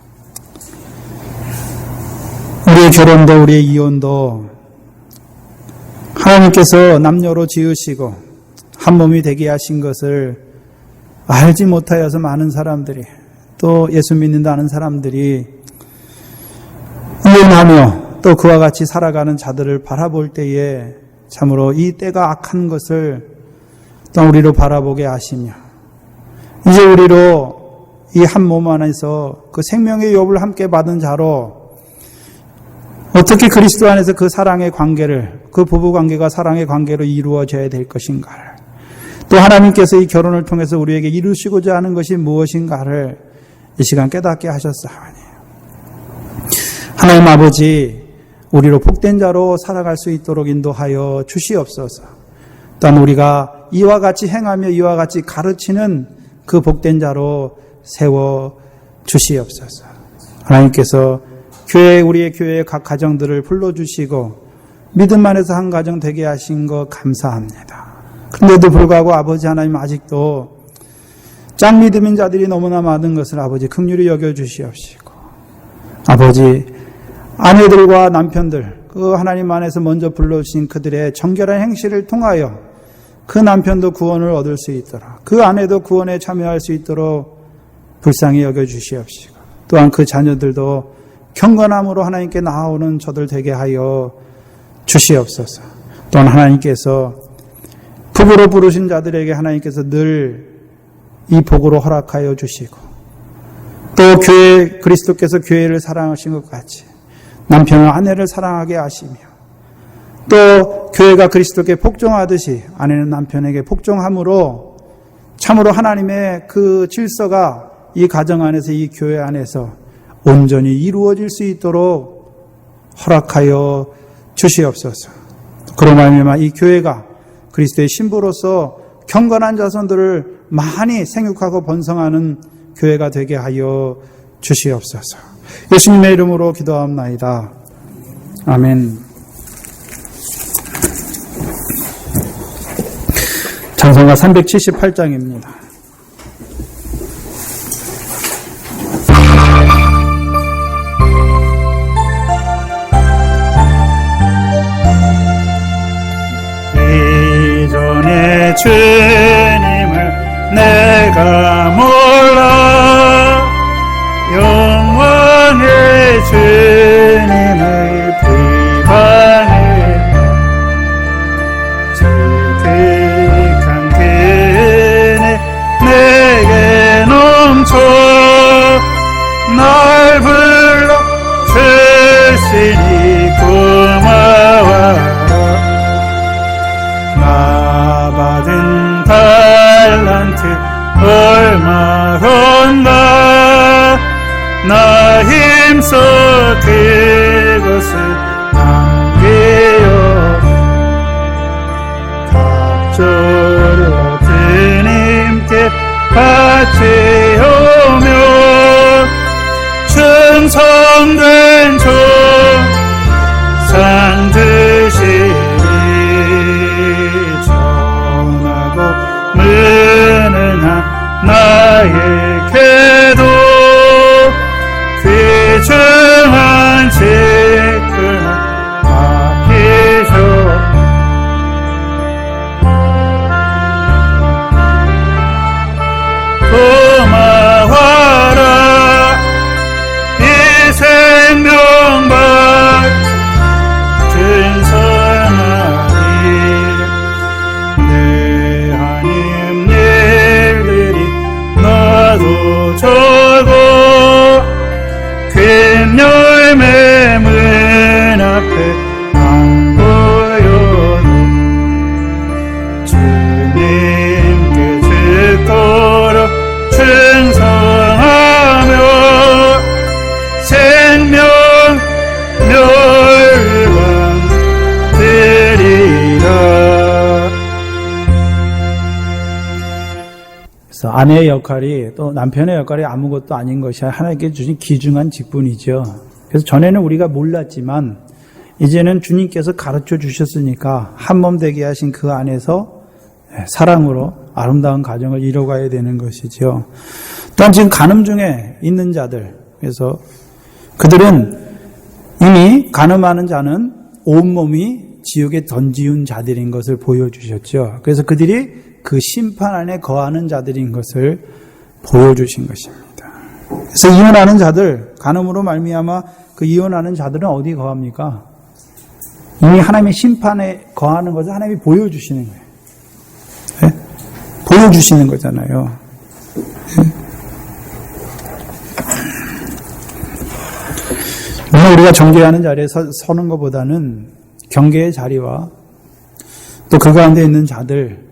우리의 결혼도 우리의 이혼도 하나님께서 남녀로 지으시고 한 몸이 되게 하신 것을 알지 못하여서 많은 사람들이, 또 예수 믿는다는 사람들이 이혼하며 또 그와 같이 살아가는 자들을 바라볼 때에 참으로 이 때가 악한 것을 또 우리로 바라보게 하시며, 이제 우리로 이 한 몸 안에서 그 생명의 욥을 함께 받은 자로 어떻게 그리스도 안에서 그 사랑의 관계를, 그 부부 관계가 사랑의 관계로 이루어져야 될 것인가를, 또 하나님께서 이 결혼을 통해서 우리에게 이루시고자 하는 것이 무엇인가를 이 시간 깨닫게 하셨사오니, 하나님 아버지, 우리로 복된 자로 살아갈 수 있도록 인도하여 주시옵소서. 또한 우리가 이와 같이 행하며 이와 같이 가르치는 그 복된 자로 세워 주시옵소서. 하나님께서 우리의 교회의 각 가정들을 불러주시고 믿음 안에서 한 가정 되게 하신 것 감사합니다. 그런데도 불구하고 아버지 하나님, 아직도 짝 믿음인 자들이 너무나 많은 것을 아버지 긍휼히 여겨주시옵시고, 아버지 아내들과 남편들, 그 하나님 안에서 먼저 불러주신 그들의 정결한 행실을 통하여 그 남편도 구원을 얻을 수 있도록, 그 아내도 구원에 참여할 수 있도록 불쌍히 여겨주시옵시고, 또한 그 자녀들도 경건함으로 하나님께 나아오는 저들 되게 하여 주시옵소서. 또한 하나님께서 부부로 부르신 자들에게 하나님께서 늘 이 복으로 허락하여 주시고, 또 그리스도께서 교회를 사랑하신 것 같이 남편은 아내를 사랑하게 하시며, 또 교회가 그리스도께 복종하듯이 아내는 남편에게 복종함으로 참으로 하나님의 그 질서가 이 가정 안에서, 이 교회 안에서 온전히 이루어질 수 있도록 허락하여 주시옵소서. 그로 말미암아 이 교회가 그리스도의 신부로서 경건한 자손들을 많이 생육하고 번성하는 교회가 되게 하여 주시옵소서. 예수님의 이름으로 기도합나이다. 아멘. 찬송가 378장입니다. 이전에 주님을 내가 몰라 영원의 주님을 비방해 지극한 은혜 내게 넘쳐 날 불러 주시니 고마워라. 나 받은 달란트 얼마건가 나 힘써 그것을 남기어 갑절로 주님께 바치오며 충성된 종상 드시리. 전하고 무능한 나에게도 귀중한 직분을 맡기셔 고마워라. 이 생명 받지 준성하리. 내 하나님 일들이 나도 적어 큰 열매 문 앞에 안 보여도 주님께 죽도록 충성하며 생명 멸관 드리라. 그래서 아내의 역할이 또 남편의 역할이 아무것도 아닌 것이 하나님께 주신 귀중한 직분이죠. 그래서 전에는 우리가 몰랐지만 이제는 주님께서 가르쳐 주셨으니까 한몸 되게 하신 그 안에서 사랑으로 아름다운 가정을 이뤄가야 되는 것이죠. 또한 지금 간음 중에 있는 자들, 그래서 그들은 이미 간음하는 자는 온몸이 지옥에 던지운 자들인 것을 보여주셨죠. 그래서 그들이 그 심판 안에 거하는 자들인 것을 보여주신 것입니다. 그래서 이혼하는 자들, 간음으로 말미암아 그 이혼하는 자들은 어디 거합니까? 이미 하나님의 심판에 거하는 것을 하나님이 보여주시는 거예요. 네? 보여주시는 거잖아요. 네? 물론 우리가 정죄하는 자리에 서는 것보다는 경계의 자리와 또 그 가운데 있는 자들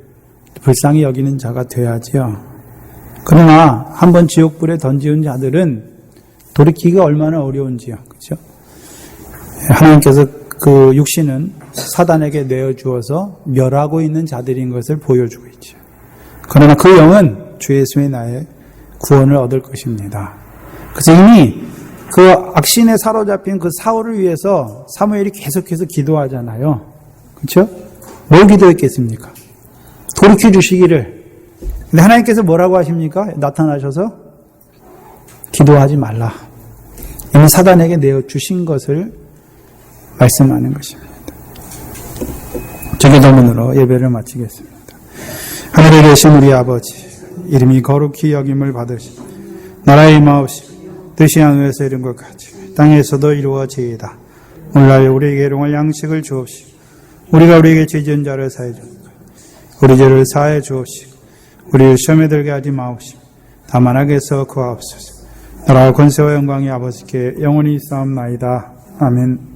불쌍히 여기는 자가 돼야지요. 그러나 한번 지옥불에 던지운 자들은 돌이키기가 얼마나 어려운지요. 그렇죠? 하나님께서 그 육신은 사단에게 내어주어서 멸하고 있는 자들인 것을 보여주고 있죠. 그러나 그 영은 주 예수의 나의 구원을 얻을 것입니다. 그래서 이미 그 악신에 사로잡힌 그 사울을 위해서 사무엘이 계속해서 기도하잖아요. 그렇죠? 뭘 기도했겠습니까? 돌이켜 주시기를. 근데 하나님께서 뭐라고 하십니까? 나타나셔서 기도하지 말라. 이미 사단에게 내어주신 것을 말씀하는 것입니다. 기도문으로 예배를 마치겠습니다. 하늘에 계신 우리 아버지, 이름이 거룩히 여김을 받으시고 나라의 임하옵시고 뜻이 하늘에서 이룬 것 같이 땅에서도 이루어지이다. 오늘날 우리에게 일용할 양식을 주옵시고 우리가 우리에게 죄 지은 자를 사해 주옵시고 우리 죄를 사해 주옵시고 우리를 시험에 들게 하지 마옵시고 다만 악에서 구하옵소서. 나라와 권세와 영광이 아버지께 영원히 있사옵나이다. 아멘.